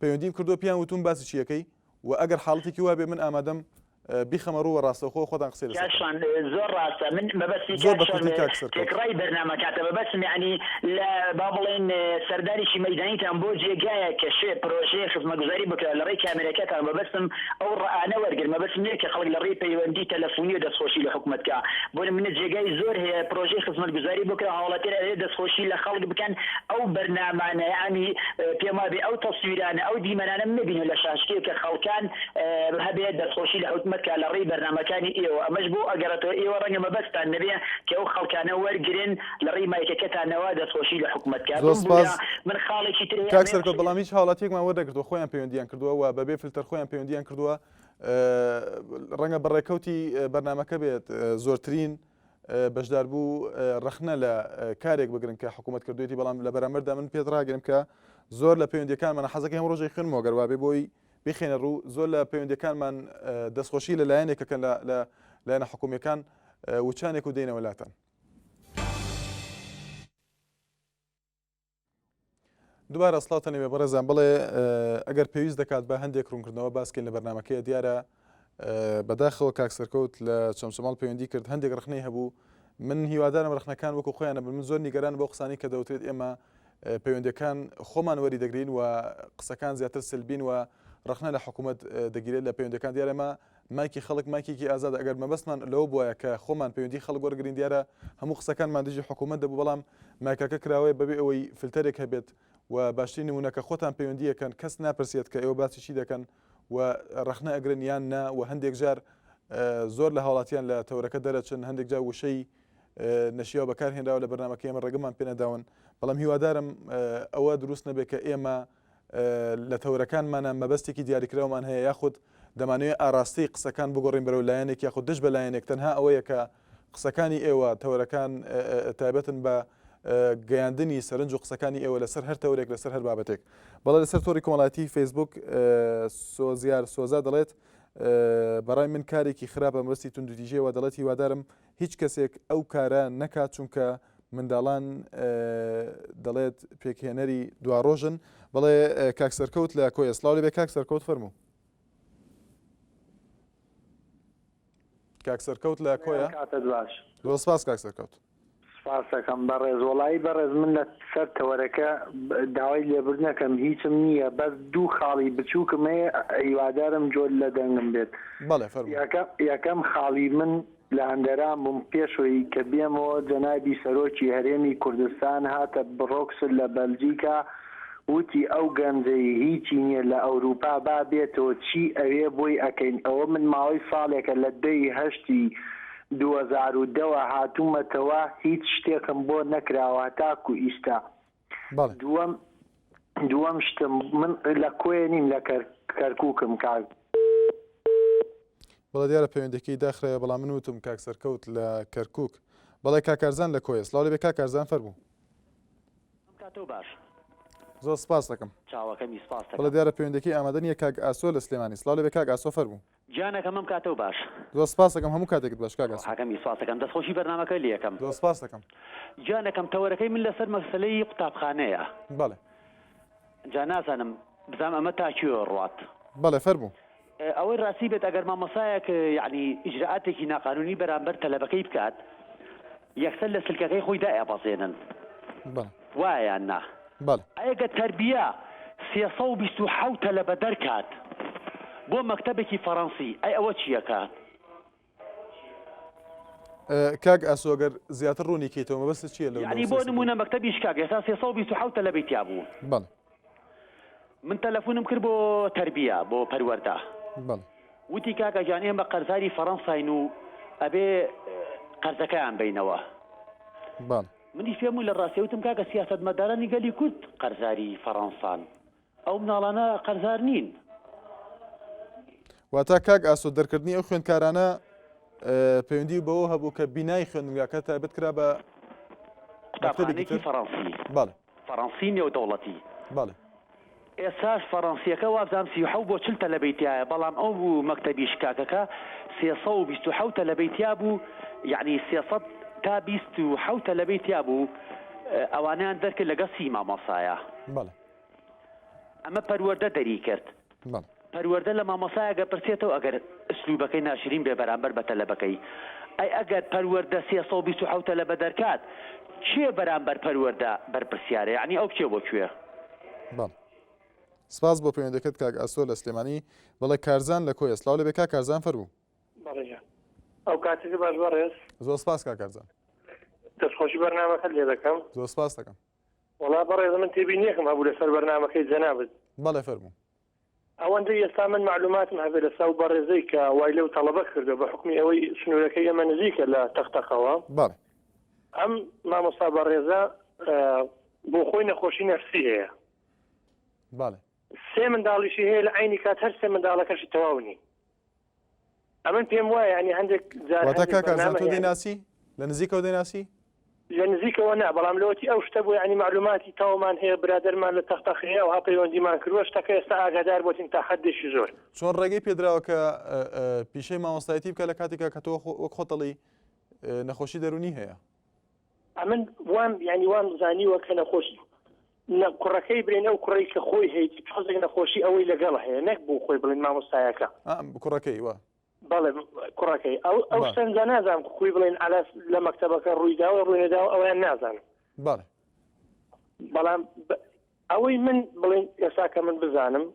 پەیوەندیم کردووە پیان وتون باسی چیەکەی و ئەگەر حاڵەتێکی وا بێ من ئامادەم بیخەمە ڕووە ڕاستەخۆ خۆتان قسەی زۆر ڕاستە من بەبەستیڕای بەرنامەکاتە بەبەستم یعنی لە با بڵێن سەردانیشی مەیدانیتان بۆ جێگایە کە شێ پرۆژەیە خزمەتگوزاری بکرێت لە ڕێی کامێرەکەتان بەبەستم ئەو ڕائانە وەرگرت مەبەستم نییە کە خەڵک لە ڕێی پەیوەندی تەلەفۆنی و دەستخۆشی لە حکوومەتکە بۆ منە جێگای زۆر هەیە پرۆژەی خزمەتگوزاری بکرێت هاوڵاتیان هەیە دەستخۆشی لە خەڵک بکەن ئەو بەرنامانە یعنی پێما بێ ئەو تەسویرانە ئەو دیمەنانە نبینێ لە شاشتێک کە خەڵکان هەبێت دەستخۆشی لە حکوومەتکە لە ڕێی بەرنامەکانی ئێوە ئەمەش بۆ ئەگەڕێتەوە ئێوە ڕەنگە مەبەستان نەبێ کە ئەو خەڵکانە وەرگرن لە ڕێی مایکەکەتانەوە دەستخۆشی لە حکوومەتکە من خاڵێکی تر کاکسەرکۆت بەڵام هیچ حاڵەتێکمان وەردەگرتووە خۆیان پەیوەندیان کردووە و بەبێ فلتەر خۆیان پەیوەندیان کردووە ڕەنگە بەڕێکەوتی بەرنامەکە بێت زۆرترین بەشداربوو ڕەخنە لە کارێک بگرن کە حکوومەت کردوێتی بەڵام لە بەرامبەردا من پێت ڕاگەرم کە زۆر لە پەیوەندیەکانمانە حەزەکەی هەم ڕۆژێک خوێنمەوە گەروابێ بۆی بخێنە ڕوو زۆر لە پەیوەندیەکانمان دەستخۆشی لە لایەنێکەکەن لە لایەنە حکوومیەکان وچانێک و دێنە وڵاتان. دوبارە سڵاوتەنێ بێ بەڕێزان بڵێ ئەگەر پێویست دەکات بە هەندێک ڕوونکردنەوە باسکەین لە بەرنامەکەیە دیارە بەداخەوە کاکسەرکەوت لە چەمچەماڵ پەیوەندی کرد هەندێک ڕخنەی هەبوو من هیوادارم ڕخنەکان وەکو خۆیانە من زۆر نیگەران بۆ قسانی کە دەوترێت ئێمە پەیوەندیەکان خۆمان وەری دەگرین و قسەکان زیاتر سلبین و ڕخنە لە حکوومەت دەگیرێت لە پەیوەندیەکان دیارەمە مایکی خەڵک مایکێکی ئازاد ئەگەر مەبەستمان لەوە بووە کە خۆمان پەیوەندی خەڵک وەرگرین دیارە هەموو قسەکانمان دژی حکوومەت دەبوو بەڵام مایکەکە کراوەیە بەبێ ئەوەی فلتەرێک هەبێت و باشترین نمونەکە خۆتان پەیوەندیەکەن کەس ناپرسێت کە ئێوە باسی چی دەکەن و ڕخنە ئەگرن یان نا و هەندێک جار زۆر لە هاوڵاتیان لە تەورەکە دەرەچن هەندێک جار وشەی نەشیاو بەکارهێنراوە لە بەرنامەکە ئێمە ڕێگەمان پێ نەداون بەڵام هیوادارم ئەوە دروست نەبێت کە ئێمە لە تەورەکانمانە مەبەستێکی دیاریکراومان هەیە یاخود دەمانوێت ئاراستەی قسەکان بگۆڕین بەرەو لایەنێک یاخود دش بە لایەنێک تەنها ئەوەیە کە قسەکانی ئێوە تەورەکان تایبەتن بە گەیاندنی سەرنج و قسەکانی ئێوە لەسەر هەر تەورێک لەسەر هەر بابەتێک بەڵام لەسەر تۆری کۆمەڵایەتی فەیسبوک سۆزیار سۆزا دەڵێت بەڕای من کارێکی خراپە مەبەستی توندوتیژەوە دەڵێت هیوادارم هیچ کەسێک ئەو کارە نەکات چونکە منداڵان دەڵێت پێکهێنەری دواڕۆژن بەڵێ کاکسەرکەوت لە کۆیە سڵاو لەبێ کاکسەرکەوت فەرموو کاکسەرکەوت لە کۆیە سپاس کاکسەرکەوت سپاسەکەم بەڕێز وەڵایی بەڕێز من لە سەر تەوەرەکە داوای لێبوردنەکەم هیچم نییە بەس دوو خاڵی بچووکم هەیە هیوادارم جۆر لە دەنگم بێت بەڵێ فەرموو یەکەم خاڵی من لە ئەندەران بووم پێشەوەی کە بێمەوە جەنابی سەرۆکی هەرێمی کوردستان هاتە بڕۆکسل لە بەلجیکا وتی ئەو گەنجەی هیچی نییە لە ئەوروپا با بێتەوە چی ئەوێ بۆی ئەەکەین. ئەوە من ماوەی ساڵێکە لە 2010 هاتوومەتەوە هیچ شتێکم بۆ نەکراوە تاکو ئیستا. دووەم شتم من لە کۆیە نیم لە کەرکووکم کار. بەڵێ دیارە پەیوەندەکەی داخرەیە بەڵام من وتم کاک سەرکەوت لە کەرکووک. بەڵێ کاکارزان لە کۆیە سڵاو لێبێ کاکارزان فەرموو. باش زۆر سپاس دەکەم. چاوەکەمی سپاس دەکەم. بەڵێ دیارە پەیوەندەکەی ئامادە نییە کاک ئاسۆ لە سلێمانی. سڵاو لێبێ کاک ئاسۆ فەرموو. گیانەکەم ئەم کاتەوە باش. زۆر سپاس دەکەم هەموو کاتێکت باش کاک ئاسۆ. حەکەمی سپاس دەکەم دەستخۆشی بەرنامەکە لێ یەکەم. زۆر سپاس دەکەم. گیانەکەم تەوەرەکەی من لەسەر مەسەلەی قوتابخانەیە. بەڵێ. جا نازانم بزانم ئەمە تا کوێ ڕوات. بەڵێ فەرموو. ئەوەی ڕاستی بێت ئەگەر مامۆسایەک یعنی ئیجرعاتێکی ناقانونی بەرامبەر تەلەبەکەی بکات یەکسەر لە سلکەکەی خۆی دائێبەزێنن. وایە یان نا؟ بەڵێ. ئەگە تەربیە 327 تەلەبە دەرکات بۆ مەکتەبێکی فەڕەنسی ئەی ئەوە چیەکات؟ کاک ئاسۆگەر زیاتر ڕوونی کەیتەوە مەبەستت چییە لەو؟ یعنی بۆ نمونە مەکتەبی شکاک ئێستا 327 تەلەبەی تیا بوو. بەڵێ. من تەلەفۆنم کرد بۆ تەربیە بۆ پەروەردە. بەڵێ. وتی کاکە جان ئێمە قەرزاری فەڕەنساین و ئەبێ قەرزەکەیان بینەوە. بەڵێ. منیش پێم وی لە ڕاستی وتم کاکە سیاسەتمەدارانی گەلی کورد قەرزاری فەڕەنسان ئەو مناڵانە قەرزار نین. واتە کاک ئاسۆ دەرکردنی ئەو خوێندکارانە پەیوەندی بەوە هەبوو کە بینای خوێندنگاکە تایبەت کرا بە قوتابخانەیەکی فەڕەنسی. بەڵێ. فەڕەنسی نێودەوڵەتی. بەڵێ. ئێساش فەڕەنسیەکە وابزانام 37 بۆ 40 تەلەبەی تایە بەڵام ئەو بوو مەکتەبی شکاکەکە 327 تەلەبەی تیا بوو یعنی 300 تا 27 تەلەبەی تیا بوو ئەوانیان دەرکرد لەگە سی مامۆسایە. بەڵێ. ئەمە پەروەردە دەری کرد. بەڵێ. پەروەردە لە مامۆسایەگە پرسێتەوە ئەگەر ئسلوبەکەی ناشرین بێ بەرامبەر بە تەلەبەکەی ئەی ئەگەر پەروەردە 327 تەلەبە دەرکات کێ بەرامبەر پەروەردە بەرپرسیارە یعنی ئەو کێ بۆ کوێ؟ بەڵێ. سپاس بۆ پەیوەندەکەت کاک ئاسۆ لە سلێمانی. بەڵێ کارزان لە کۆیە سڵاو لێبێ کاک کارزان فەرموو. بەڵێ. ئەو کاتێکی باش بەڕێز. زۆر سپاس کاک کارزان. دەستخۆشی بەرنامەکە لێ دەکەم. زۆر سپاس دەکەم. وڵا بەڕێز من تێبینیەکەم هەبوو لەسەر بەرنامەکەی جەنابەت. بەڵێ فەرموو. ئەوەندەی ئێستا من معلوماتم هەبێت لەسا و بەڕێزەی کە وای لەو تەڵەبە کردو بە حکمی ئەوەی سنوورەکەی ئەمە نزیکە لە تەختەخەوە. بەڵێ. ئەم مامۆستا بەڕێزە بۆ خۆی نەخۆشی نەفسی هەیە. بەڵێ. 3 منداڵیشی هەیە لە عینی کات هەر 3 منداڵەکەشی تەواو نی. ئەمن پێم وایە ینی هەندێک واتە کاک کارزان تۆ دەیناسی لە نزیکەوە دەیناسی؟ لە نزیکەوە نا بەڵام لەوەتی ئەو شتە بوو ینی معلوماتی تاومان هەیە برادەرمان لە تەختەخەیە و هاپەیوەندیمان کردووە شتەکە ئێستا ئاگادار بۆتین تا حەدێکی زۆر. چۆن ڕێگەی پێدراوە کە پیشەی مامۆستایەتی بکە لە کاتێکە کە تۆ وەک خۆتەڵی نەخۆشی دەرونی هەیە؟ ئەمن وان ینی وان زانیوە کە نەخۆشی کوڕەکەی برێن ئەو کوڕی کە خۆی هەیەی حەزێک نەخۆشی ئەوەی لەگەڵ هەیە نەک بوو خۆی بڵێن مامۆستایەکە. کوڕەکەی وە. بەڵێ کوڕەکەی ئەو شتەنجا نازانم خوی بڵێن ئالاس لە مەکتەبەکە ڕوویداوە ڕووینەداوە ئەویان نازانم. بەڵێ. بەڵام ئەوەی من بڵێن ئێستا کە من بزانم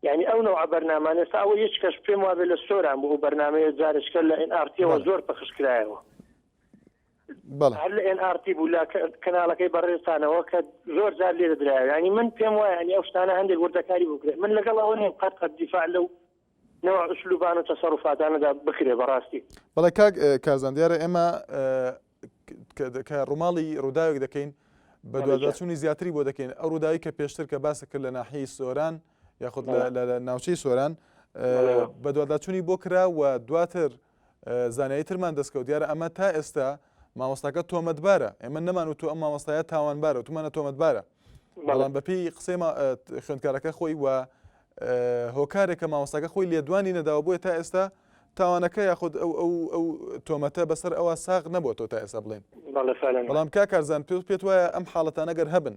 یعنی ئەو نەوع بەرنامانە ئێستا ئەوە هیچ کەس پێم وابێت لە سۆران بوو بەرنامەیە جارشکە لە NRTەوە زۆر پەخشکرایەوە. بەڵێ. هەر لە NRT بوو لە کەناڵەکەی بەڕێستانەوە کە زۆر جار لێ دەدرایە ینی من پێم وایە ینی ئەو شتانە هەندێک وردەکاری بکرێت من لەگەڵ ئەوە نیم قەت دیفاع لەو نوع ئوسلوبان و تەسەڕوفاتانەدا بکرێ بەڕاستی. بەڵێ کاک کارزان دیارە ئێمە کە ڕووماڵی ڕووداوێک دەکەین بە دواداچوونی زیاتری بۆ دەکەین ئەو ڕووداوی کە پێشتر کە باسە کرد لە ناحیەی سۆران یاخود لە ناوچەی سۆران بە دواداچوونی بۆ کرا و دواتر زانایی ترمان دەستکەوت دیارە ئەمە تا ئێستا مامۆستاکە تۆمەتبارە ئێمە نەمانوت تۆ ئەم مامۆستایە تاوانبارە و تومانە تۆمەتبارە بەڵام بەپێی قسەی خوێندکارەکە خۆی و هۆکارێکە مامۆستاکە خۆی لێدوانی نەداوە بۆیە تا ئێستا تاوانەکە یاخود ئەو تۆمەتە بەسەر ئەوە ساغ نەبووە تۆ تا ئێستا بڵێن. بەڵام کاک کارزان پێت وایە ئەم حاڵەتانە گەر هەبن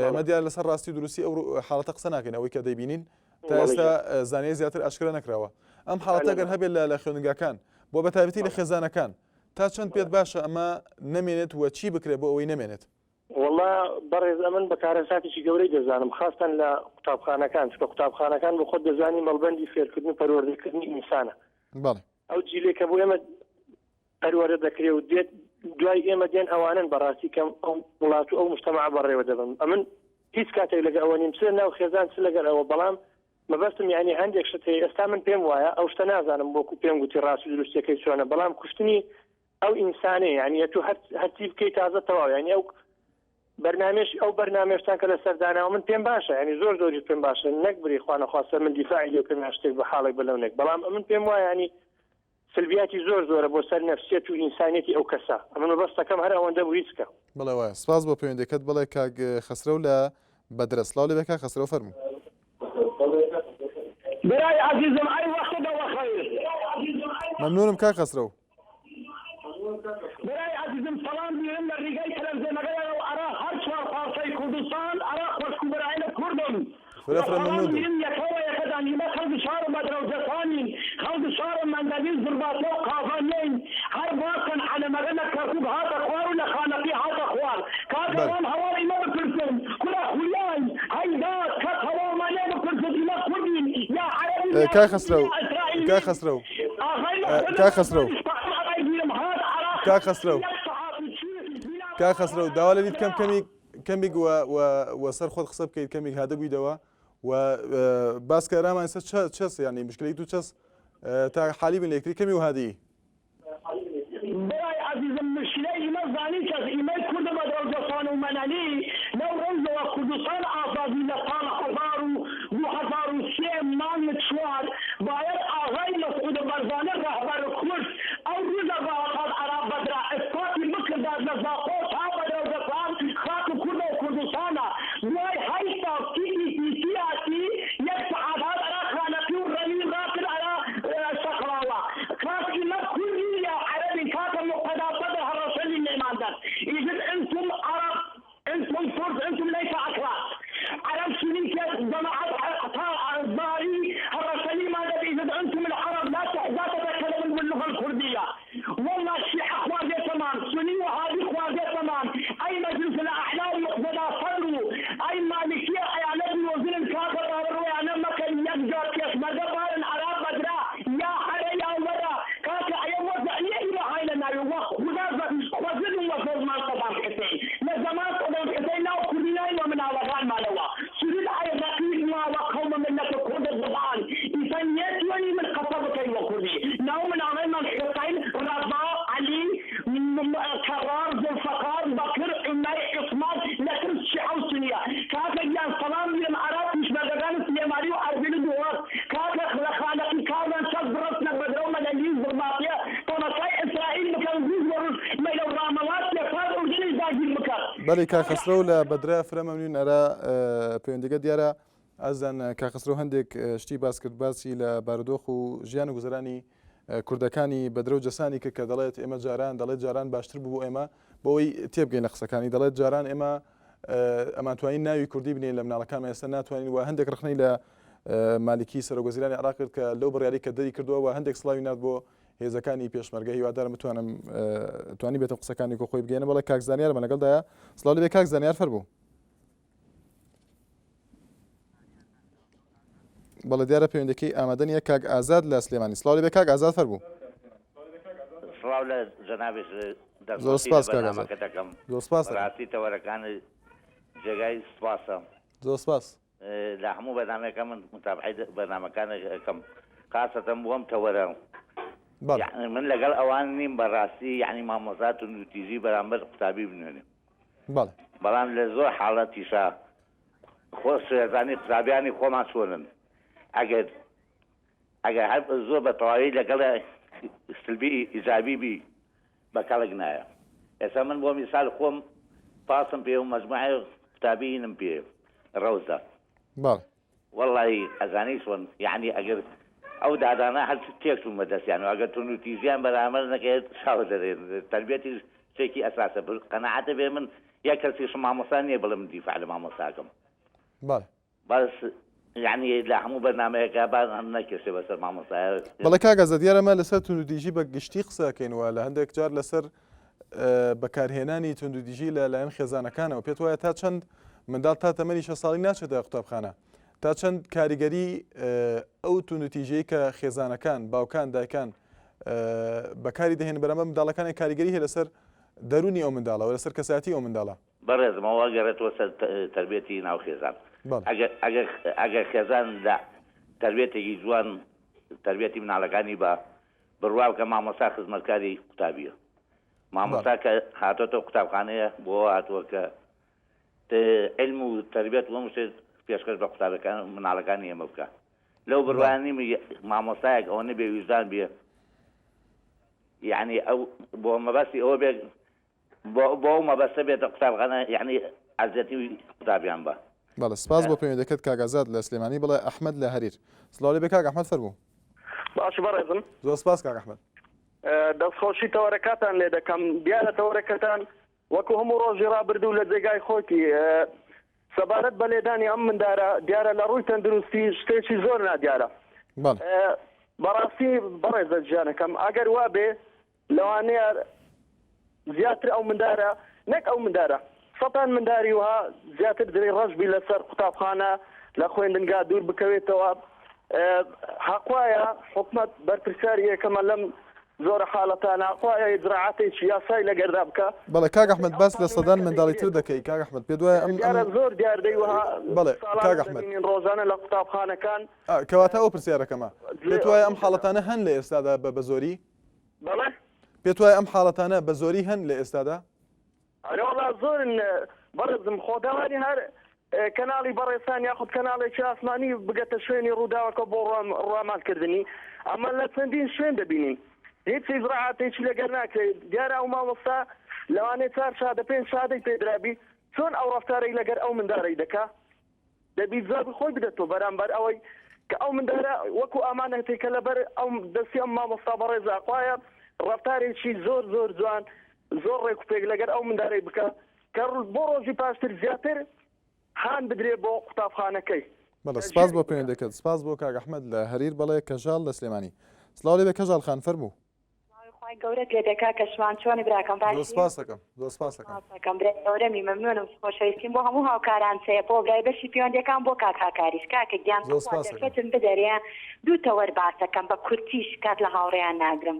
ئەمە دیار لەسەر ڕاستی دروستی ئەو حاڵەتە قسە ناکەین ئەوەی کە دەیبینین تا ئێستا زانایە زیاتر ئاشکرا نەکراوە. ئەم حاڵەتە گەر هەبێت لە خوێندنگاکان بۆ بەتایبەتی لە خێزانەکان تا چەند پێت باشە ئەمە نەمێنێت وە چی بکرێت بۆ ئەوەی نەمێنێت؟ والله بەڕێز ئەمن بە کارەساتێکی گەورەی دەزانم خاستن لە قوتابخانەکان چکە قوتابخانەکان بۆ خۆت دەزانی مەڵبەندی فێرکردن و پەروەردەکردنی ئینسانە. بەڵێ. ئەو جیلێکە بۆ ئێمە هەروەرە دەکرێت و دێت دوای ئێمە دێن ئەوانن بەڕاستی کەم ئەو وڵات و ئەو مجتەمع بەڕێوە دەبن. ئەمن هیچ کاتێک لەگە ئەوە نیم چ ناو خێزان چ لەگەر ئەوە، بەڵام مەبەستم یعنی هەندێک شت هەیە ئێستا من پێم وایە ئەو شتە نازانم بۆکو پێم گوتی ڕاست و دروستەکەی چۆنە، بەڵام کوشتنی ئەو ئینسانەیە، یعنی تو هەرچی بکەی تازە تەواو، یعنی ئەو بەرنامێشتان کە لە سەرداناوە من پێم باشە، ینی زۆر زۆری پێم باشە، نەک بری خوانەخواستە من دیفاعی لێ بکەم شتێک بە حاڵێک بەلەونێک، بەڵام من پێم وایە ینی سلبیاتی زۆرە بۆ سەر نەفسیەت و ئینسانیەتی ئەو کەسە. ئەمە مەبەستەکەم هەر ئەوەندە بوو هیچکە. بڵێ وایە سپاس بۆ پەیوەندیەکەت. بڵێ کاک خەسرەو لە بەدرە سڵاو لێ بێ کاک خەسرەو فەرموو. برای عزیزم ئەی وەختەوە خەیر. مەمنونم کاک خەسرەو. برای عزیزم سەڵام بێن لە ڕیگای تەلەڤیزیۆنەکەی و ئەرا هەر چوار پارچەی کوردستان ئەرا خۆشکوبرایە کوردم. فرەفرە مەمنون. یەکەوەیەکەدانیمە خەڵکی شارم بەدرەوزەکانین، خەڵکی شارم مەندەویز زرباتە و قازانین، هەر باسن عەلەمەکە لە کەرکوب هاتە خوار و لە خانەقی هاتە خوار. کاتێوان هەواڵی مە بپرسن کولا خولیان هەیدات کەس هەواڵمانێ بپرسن ئیمە کوردین یا عەرەبین. کاک خەسرەو کاک خەسرەو کاک خەسرەو کاک خەسرەو کاک خەسرەو داوا لە بیت کەمێک وە سەر خۆت قسە بکەیت کەمێک هادەبوویدەوە و باسکەرامان سەر چەس یانی مشکلەی دوو چەس تا حالی بن لێکتری کەمی و هادی. برای عزیزم مشکلەی ئیمە زانی کەس ئیمەی کوردە بەدرەوزەخان و مەنەلی لەو ڕۆژەوە کوردستان ئازادی لە ساڵ 2003 مانگ 4 باید ئاغای مەسعود بەرزانە ڕەهبەر کورد ئەو روزە باوەقەت عەراب بەدرا ئەسپاتی بکردات لە زاخۆ تا بەدرەوزەخان خاک کوردە و کوردستانە دوای هەیتا تیکی سیاسی یەک سەعادات ئەرا خانەقی و ڕەوی ڕاکرد ئەرا شەقڵاوە کاسی مە کوردی یا عەرەبی کاکە مقتدا بدر هەڕەشەلی نێماندەن ئیزن ئەنتم عەرەب أنتم فرد أنتم ليس أكراد عرب سنين جماعات ظاهري الرسلي ماذا إذا أنتم العرب لا تتكلمون باللغة الكردية والله الشيعة أخوان تمام سني وهذه أخوان تمام أي مجلس الأحلام يقبل صدره أي مالكية أي نبي وزير الكافر أنا ما كان يقدر يسمى دبار العرب بدرا يا حدا يا ودا كاكا أي وضع يأيما هاي لنا يوخ وذا وزير وفوز ما صدام حسين لزمان صدام حسين لا كلنا ومن على غان ما لوا سريد أي رقيق ما وقوم من لك كرد الزبان إذن يتوني من قصبك وكردي نو من عملنا الحسين رضا علي كرار ذوالفقار بكر إمي عثمان لكن الشيعة والسنية كاكا جان سلام للعرب مش بدغان سليماني وعربين الدوار كاكا خلقانقي كاكا شخص برسنا بدرو مدنيين زرباطية طنساي إسرائيل مكان زوز ورس ما لو راملات يفاد وجني داجي المكان بەڵێ کاک خەسرەو لە بەدرا فرە مەمنون ئەرا پەیوەندیگە دیارە ئەزان کاک خەسرەو هەندێک شتی باس کرد باسی لە بارودۆخ و ژیان و گوزەرانی کوردەکانی بەدرە و جەسانی کرد کە دەڵێت ئێمە جاران دەڵێت جاران باشتر بوو ئێمە بۆەوەی تێبگەین لە قسەکانی دەڵێت جاران ئێمە ئەمانتوانین ناوی کوردی بنین لە مناڵەکانمان ئێستا ناتوانین و هەندێک ڕخنەی لە مالکی سەرۆکوەزیرانی عێراق کرد کە لەو بڕیاری کە دەری کردووە و هەندێک سڵاوی نات بۆ هێزەکانی پێشمەرگە هیوادارم بتوانم توانی بێتم قسەکانی کۆ خۆی بگەێنە بەڵێ کاک زانیار بە لەگەڵدایە سڵاو لەبێ کاک زانیار فەربوو بەڵێ دیارە پەیوەندەکەی ئامادە نیە کاک ئازاد لە سلێمانی سڵاو لەبێ کاک ئازاد فەربوو سڵاو لە جەنابێت زۆر سپاس کاک ئازاد زۆر سپاس ڕاستی تەوەرەکانی جێگای سپاسە زۆر سپاس لە هەموو بەنامەکە من متابعی بەنامەکانەکەم خاصەتەن بۆم تەوەرە يعني من لەگەڵ ئەوان نیم بەڕاستی یعنی مامۆزات و نوتیزی بەرامبەر قوتابی بنوێنێ بەڵام لە زۆر حاڵەتیشا خۆ سوێزانی قوتابیانی خۆمان چۆنن ئەگەر هەر زۆر بە تەواوی لەگەڵ سلبی ئیجابی بی بەکەڵک نایە ئێستا من بۆ میسال خۆم پاسم پێ و مەجموعەی قوتابینم پێ ڕەوزە وەڵڵی ئەزانی چۆن یعنی ئەگەر ئەو دادانە هەر تێکتون بەدەستیان و ئەگەر تون و تیزیان بەرامەر نەکەێت چاو دەرێن تەربیەتی شتێکی ئەساسە قەنەعەتە بێ من یەک کەسیش مامۆستا نییە بڵێ من دیفاع لە مامۆستاکەم بەس یعنی لە هەموو بەرنامەیەکە نەکێشێ بەسەر مامۆستایە بەڵێ کاک ئازاد دیارەمە لەسەر توندوتیژی بە گشتی قسەکەینەوە لە هەندێک جار لەسەر بەکارهێنانی توندوتیژی لەلایەن خێزانەکانەوە پێت وایە تا چەند منداڵ تا تەمەنی 6 ساڵی ناچێتە قوتابخانە تا چەند کاریگەری ئەو توندوتیژەی کە خێزانەکان باوکان دایکان بەکاری دەهێن بەرەمە منداڵەکانی کاریگەری هەیە لەسەر دەرونی ئەو منداڵە و لەسەر کەساتی ئەو منداڵە بەڕێزمەوە گەڕێتەوە سەر تربێتی ناو خێزان ئەگەر خێزان لە تربێتێکی جوان تربێتی مناڵەکانی بە بڕوا کە مامۆستا خزمەتکاری قوتابیە مامۆستا کە هاتۆتە قوتابخانەیە بۆ هاتووە کە علم و تربێت وەم شتێ پێشکەش بە قوتابەکان مناڵەکانی ئێمە بکە لەو بڕوانی مامۆستایەک ئەوە نەبێ ویژدان بێ یعنی ئەو بۆ مەبەستی ئەوە بێ بۆ مەبەستە بێتە قوتابخانە یعنی عەزەتی قوتابیان بە بەڵێ سپاس بۆ پەیوەندیەکەت کاگازات لە سلێمانی بڵێ ئەحمەد لە هەریر سڵاو لێ کاک ئەحمەد فەرموو باش بەڕێزم زۆر سپاس کاک ئەحمەد دەستخۆشی تەوەرەکاتان لێ دەکەم دیارە تەوەرەکەتان وەکو هەموو ڕۆژی ڕابردوو لە جێگای خۆتی سەبارەت بە لێدانی ئەم مندارە دیارە لە ڕووی تەندروستی شتێکی زۆر نادیارە بەڕاستی بەڕێزە گیانەکەم ئەگەر وا بێ لەوانەیە زیاتر ئەو مندارە نەک ئەو مندارە سەتان منداری وها زیاتر درێ ڕەشبی لەسەر قوتابخانە لە خوێندنگا دوور بکەوێتەوە حەقوایە حکومەت بەرپرسیاری یەکەمە لەم زۆرە حاڵەتانە حەقوایە ئیجراعاتێکی یاسای لەگەردا بکە بەڵێ کاک ئەحمەد باس لە سەدان منداڵی تر دەکەی کاک ئەحمەد پێ دوایە ئەم زۆر دیاردەی وها بەڵێ کاک ئەحمەد ڕۆژانە لە قوتابخانەکان کەواتە ئەو پرسیارەکەمە پێت وایە ئەم حاڵەتانە هەن لە ئێستادا بە زۆری بەڵێ پێت وایە ئەم حاڵەتانە بە زۆری هەن لە ئێستادا ئەوڵا زۆرن بەڕزم خۆداوانی هەر کەناڵی بەڕێستان یاخود کەناڵێکی ئاسمانی بگەتە شوێنی ڕووداوەکە بۆ ڕامالکردنی ئەمە لە چەندین شوێن دەبینین هیچ ئیجراعاتێکی لەگەر ناکرێت دیارە ئەو مامۆستا لەوانەیە 4 شادە 5 شادەی پێدرابی چۆن ئەو ڕەفتارەی لەگەر ئەو مندارەی دەکا دەبی زۆر خۆی بدەتەوە بەرامبەر ئەوەی کە ئەو مندارە وەکو ئامانەتێکە لەبەر ئەو دەستی ئەم مامۆستا بەڕێز ئاخوایە ڕەفتارێکی زۆر زۆر جوان زۆر ڕێک و پێک لەگەر ئەو مندارەی بکە کە بۆ ڕۆژی پاشتر زیاتر هان بدرێ بۆ قوتابخانەکەی بەڵێ سپاس بۆ پەیوەندیەکەت سپاس بۆ کاک ئەحمەد لە هەریر بەڵێ کەژاڵ لە سلێمانی سڵاو لێ بێ کەژاڵ خان فەرموو گەورە پێ دەکا کەشمان چۆنی براکەم زۆر سپاس دەکەم زۆر سپاس دەکەم گەورەمی مەمنونم خۆشەویستیم بۆ هەموو هاوکاران سەیە بۆ لای بەشی پەیوەندیەکان بۆ کاک هاکاریش کاکە گیان دەفەتم بدەرێ دوو تەوەر باسەکەم بە کورتیش کات لە هاوڕێیان ناگرم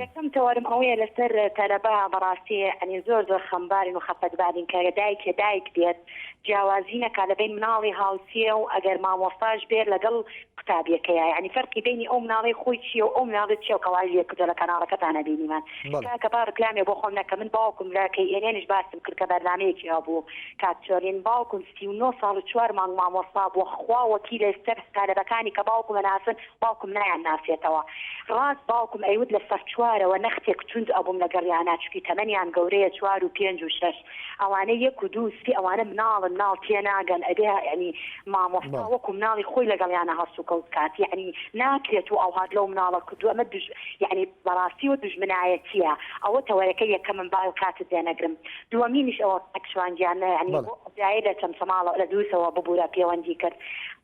یەکەم تەوەرم ئەوەیە لەسەر تەلەبە بەڕاستی ئەنی زۆر زۆر خەمبارین و خەفەتبارین کە دایک دێت جیاوازی نەکا لەبین مناڵی هاوسیە و ئەگەر مامۆستاش بێت لەگەڵ قوتابیەکەیە یعنی فەرقی بینی ئەو مناڵی خۆی چیە و ئەو مناڵی چیە و کەوای لێکردە لە کەناڵەکەتانە بینیمان کاکە با ڕکلامێ بۆ خۆم نەکە من باوکم لاکەی ئێنێنش باسم کرد کە بەرنامەیەکی هەبوو کاتچۆرین باوکم 39 ساڵ و 4 مانگ مامۆستا بووە خوا وەکیلە سەر تالەبەکانی کە باوکم ناسن باوکم نایان ناسێتەوە ڕاست باوکم ئەیود لە سەر چوارەوە نەختێک چوند ئەبووم لەگەڕیانە چکی تەمەنیان گەورەیە 4 و 5 و 6 ئەوانە 1 و 2 ئەوانە مناڵن ناڵ تێناگەن ئەبێ ینی مامۆستا وەکو مناڵی خۆی لەگەڵیانە هەست و کەوت کات یعنی ناکرێت و ئەو هات لەو مناڵە کردو ئەمە یعنی بەڕاستی و دژمنایەتیە ئەوە تەوەرەکە یەکە من باو کاتت دێنەگرم دووەمینیش ئەوە ئەکشوانجیانە ینی جای لە چەمسەماڵە لە دووسەوە ببوورە پەیوەندی کرد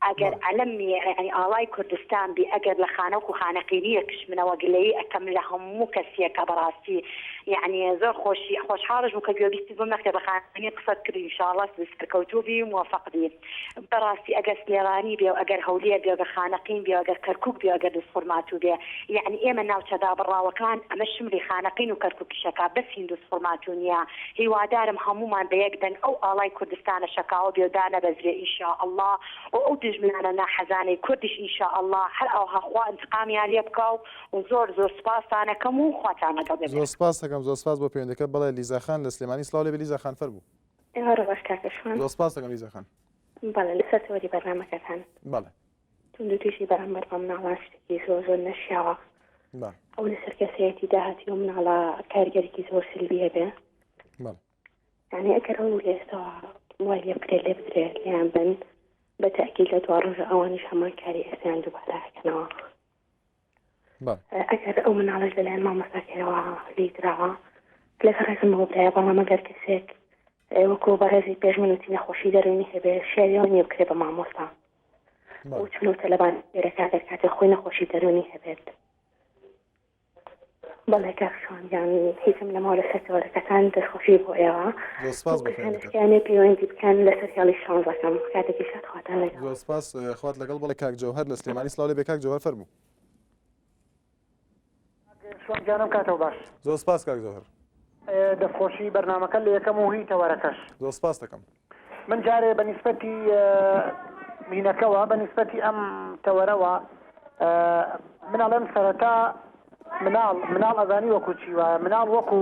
ئەگەر ئەلەمی ینی ئاڵای کوردستان بی ئەگەر لە خانەوەک و خانەقیریەکش منەوە گلەیی ئەەکەم لە هەموو کەسێکە بەڕاستی یعنی زۆر خۆشحاڵش بوو کە گوێبیستی بۆ مەختە بەخانەی قسەت کرد ئینشاءڵڵا سەرکەوتوو موفق بی بەڕاستی ئەگەر سلێرانی بێ و ئەگەر هەولێر بێ بە خانەقین بێ ئەگەر کەرکووک بێ ئەگەر دەسفۆرماتوو بێ یعنی ئێمە ناوچەدا بڕاوەکان ئەمە شملی خانەقین و کەرکووکیشەکە بەسین دەسفۆرماتوو نییە هیوادارم هەمومان بەیەک دەن ئەو ئاڵای کوردستانە شەکاوە بێ و دانەبەزرێ ئینشاءڵڵا و ئەو دژمنانە ناحەزانەی کوردیش ئینشاءڵڵا هەر ئەوها خوا انتقامیان لێ بکاو و زۆر سوپاسانەکەم و خواتان لەگەڵ بێ زۆر سپاس دەکەم زۆر سپاس بۆ پەیوەندیەکەت بەڵێ لیزا خان لە سلێمانی سڵاو لێ بێ لیزا خان فەرموو زۆر سپاس دەکەم لیزا خان بەڵێ لەسەر تەوەری بەرنامەکەتان بەڵێ تونند و تووشی بەرامبەر بە مناڵان شتێکی زۆر نەشیاوە ئەو لەسەر کەسەیەتی داهاتی و مناڵە کارگەرێکی زۆر سلبیە بێ یعنی ئەگەر ئەو لێستەوە وای لێ بکرێت لێ بدرێت لیان بن بە تەکیل لە دوا ڕۆژە ئەوانیش هەمان کاری ئەسیان دووبارەکەنەوە ئەگەر ئەو مناڵش لەلایەن مامۆستاکەرەوە لیدراوە لەسەر ڕێزمەوە بدایە بەڵام ئەگەر کەسێک وەکو بەڕێزی پێشمنوتی نەخۆشی دەروونی هەبێ شێریەوە نییە بکرێ بە مامۆستا و چونەوە تەلەبان لێرەکە ئەگەر کاتێک خۆی نەخۆشی دەروونی هەبێت بەڵێ کاکشوانیان هیچم لەمەوە لەسەر تەوەرەکەتان دەستخۆشی بۆ ئێوە کەسانشتیانێ پەیوەندی بکەن لەسەر خیاڵی شانزەکەم کاتێکی شاد خواتان لەگەڵ زۆر سپاس خوات لەگەڵ بڵێ کاک جەوهەر لە سلێمانی سڵاو لێ بێ کاک جەوهەر فەرموو شوانجانم کاتەوە باش زۆر سپاس کاک جەوهەر دەستخۆشی بەرنامەکە لە یەکەم و هی تەوەرەکەش زۆر سپاس دەکەم من جارێ بە نیسبەتی مینەکەەوە بە نیسبەتی ئەم تەوەرەوە من ئەڵێم سەرەتا مناڵ ئەزانی وەکو چی وایە مناڵ وەکو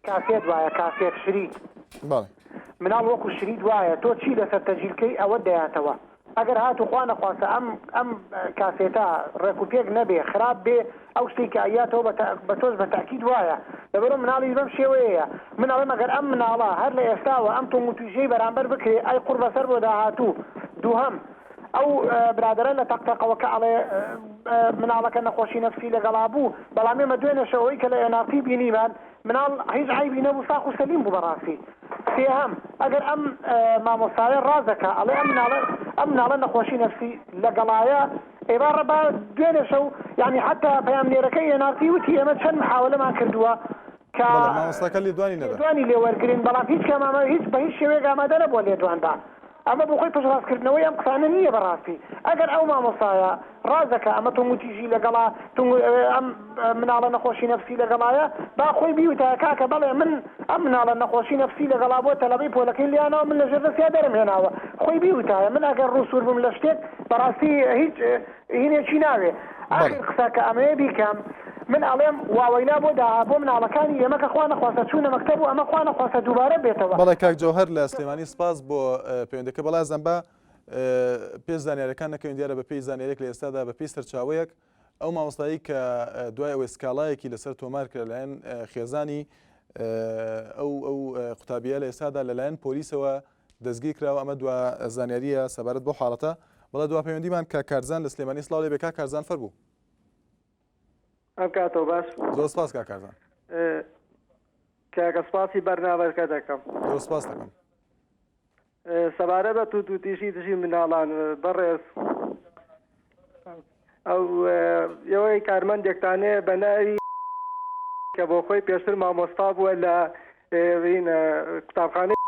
کاسێت وایە کاسێت شری مناڵ وەکو شری وایە تۆ چی لەسەر تەجیلکەی ئەوە دەیاتەوە ئەگەر هاتو خوا نەخواسە ئەم کاسێتە ڕێک و پێک نەبێ خراپ بێ ئەو شتێک کە ئەیاتەوە بە تۆش بە تاکید وایە لەبەرەوە مناڵی بەم شێوەیە من ئەڵێم ئەگەر ئەم مناڵە هەر لە ئێستاوە ئەم تۆ تویژەی بەرامبەر بکرێ ئەی قوڕ بەسەر بۆ داهاتوو دووهەم ئەو برادرە لە تەقتەقەوەکە ئەڵێ مناڵەکە نەخۆشی نەفسی لەگەڵا بوو بەڵام ئێمە دوێنێشەوەی کە لە ئێناقی بینیمان مناڵ هیچ عیبی نەبوو ساق و سەلیم بوو بەڕاستی سێهەم ئەگەر ئەم مامۆستایە ڕازەکە ئەڵێ ئەم مناڵە نەخۆشی نەفسی لەگەڵایە ئێبارە بە دوێنێشە و یعنی حتا پەیامنێرەکەی ئێناقی وتی ئێمە چەند محاولەمان کردووە کە مامۆستاکە لێدوانی نەبێت لێدوانی لێوەرگرین بەڵام هیچ کەمامە هیچ بە هیچ شێوەیەک ئامادە نەبووە لێدواندا ئەمە بۆ خۆی پشڕاستکردنەوەی ئەم قسانە نییە بەڕاستی ئەگەر ئەو مامۆستایە ڕازەکە ئەمە تۆموتیژی لەگەڵا ئەم مناڵە نەخۆشی نەفسی لەگەڵایە با خۆی بیوتە کاکە بەڵێ من ئەم مناڵە نەخۆشی نەفسی لەگەڵا بۆ تەلەبەی پۆلەکەی لیانەوە من لە ژێردەسیا دەرم هێناوە خۆی بیوتایە من ئەگەر ڕووسور بم لە شتێک بەڕاستی هیچ هینێکی ناوێ ئاخر قسە کە ئەمەیە بیکەم من ئەڵێم واوەیلا بۆ داها بۆ مناڵەکانی ئێمە کە خوا نەخواستە چوونە مەکتەب و ئەمە خوا نەخواستە دووبارە بێتەوە بەڵێ کاک جەوهەر لە سلێمانی سپاس بۆ پەیوەندەکە بەڵازم بە پێش زانیاریەکان نەکەوین دیارە بە پێی زانیارێک لە ئێستادا بە پێی سەرچاوەیەک ئەو مامۆستایی کە دوای ئەوەی سکاڵایەکی لەسەر تۆمار کرد لەلایەن خێزانی ئەو قوتابیە لە ئێستادا لەلایەن پۆلیسەوە دەستگیر کراوە ئەمە دوا زانیاریە سەبارەت بۆ حاڵەتە بەڵێ دوا پەیوەندیمان کە کارزان لە سلێمانی سڵاو لێ بێ کا کارزان فەربوو ئەم کاتەوە باش زۆر سپاس کا کارزان کاکە سپاسی بەرنامەکە دەکەم زۆر سپاس دەکەم سەبارە بە تووتیشی دژی مناڵان بەڕێز ئەو ئەوەی کارمەندێکتانەیە بە ناوی کە بۆ خۆی پێشتر مامۆستا بووە لە قوتابخانەی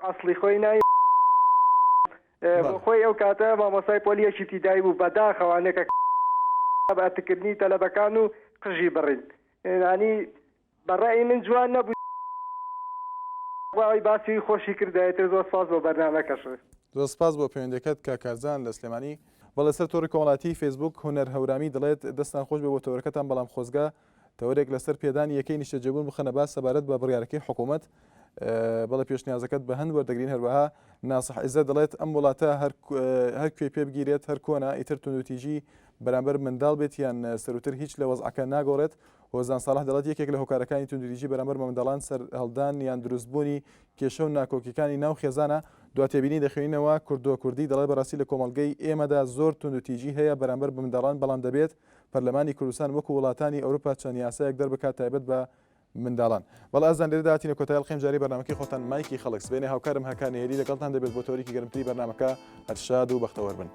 ئەسڵی خۆی ناوی بۆ خۆی ئەو کاتە مامۆستای پۆلیەکی ابتیدایی بوو بەداخەوانێکە بەتکردنی تەلەبەکان و قژی بڕین ینی بەڕای من جوان نەبوو باسی خۆشی کردایەتە زۆر سپاس بۆ بەرنامەکەش زۆر سپاس بۆ پەیوەندەکەت کە کارزان لە سلێمانی بەڵێ سەر تۆڕی کۆمەڵاتی فیسبوک هونەر هەورامی دەڵێت دەستان خۆش بێ بۆ تەوەرەکەتان بەڵام خۆزگا تەوەرێک لەسەر پێدانی یەکەی نیشتەجێبوون بخەنە باس سەبارەت بە بڕیارەکەی حکوومەت بەڵێ پێشنیازەکەت بە هەند وەردەگرین هەروەها ناسح عیزە دەڵێت ئەم وڵاتە هەر کوێ پێ بگیرێت هەر کۆنا ئیتر توندوتیژی بەرامبەر منداڵ بێت یان سەروتر هیچ لە وەزعەکە ناگۆڕێت وەزان ساڵح دەڵێت یەکێک لە هۆکارەکانی توندوتیژی بەرامبەر منداڵان سەر هەڵدان یان دروستبوونی کێشە و ناکۆکیەکانی ناو خێزانە دواتێبینی دەخوێنینەوە کوردۆ کوردی دەڵێت بەڕاستی لە کۆمەلگەی ئێمەدا زۆر توندوتیژی هەیە بەرامبەر بە منداڵان بەڵام دەبێت پەرلەمانی کوردستان وەکو وڵاتانی ئەوروپا چەند یاسایەک دەربکات تایبەت بە منداڵان بەڵام ئازان لێرەدا هاتینە کۆتایی خێمجاری بەرنامەکەی خۆتان مایکی خەڵک سبێنێ هاوکارم هەکانێری لەگەڵتان دەبێت بۆ تۆریکی گەرمتری بەرنامەکە هەرشاد و بەختەوەر بن.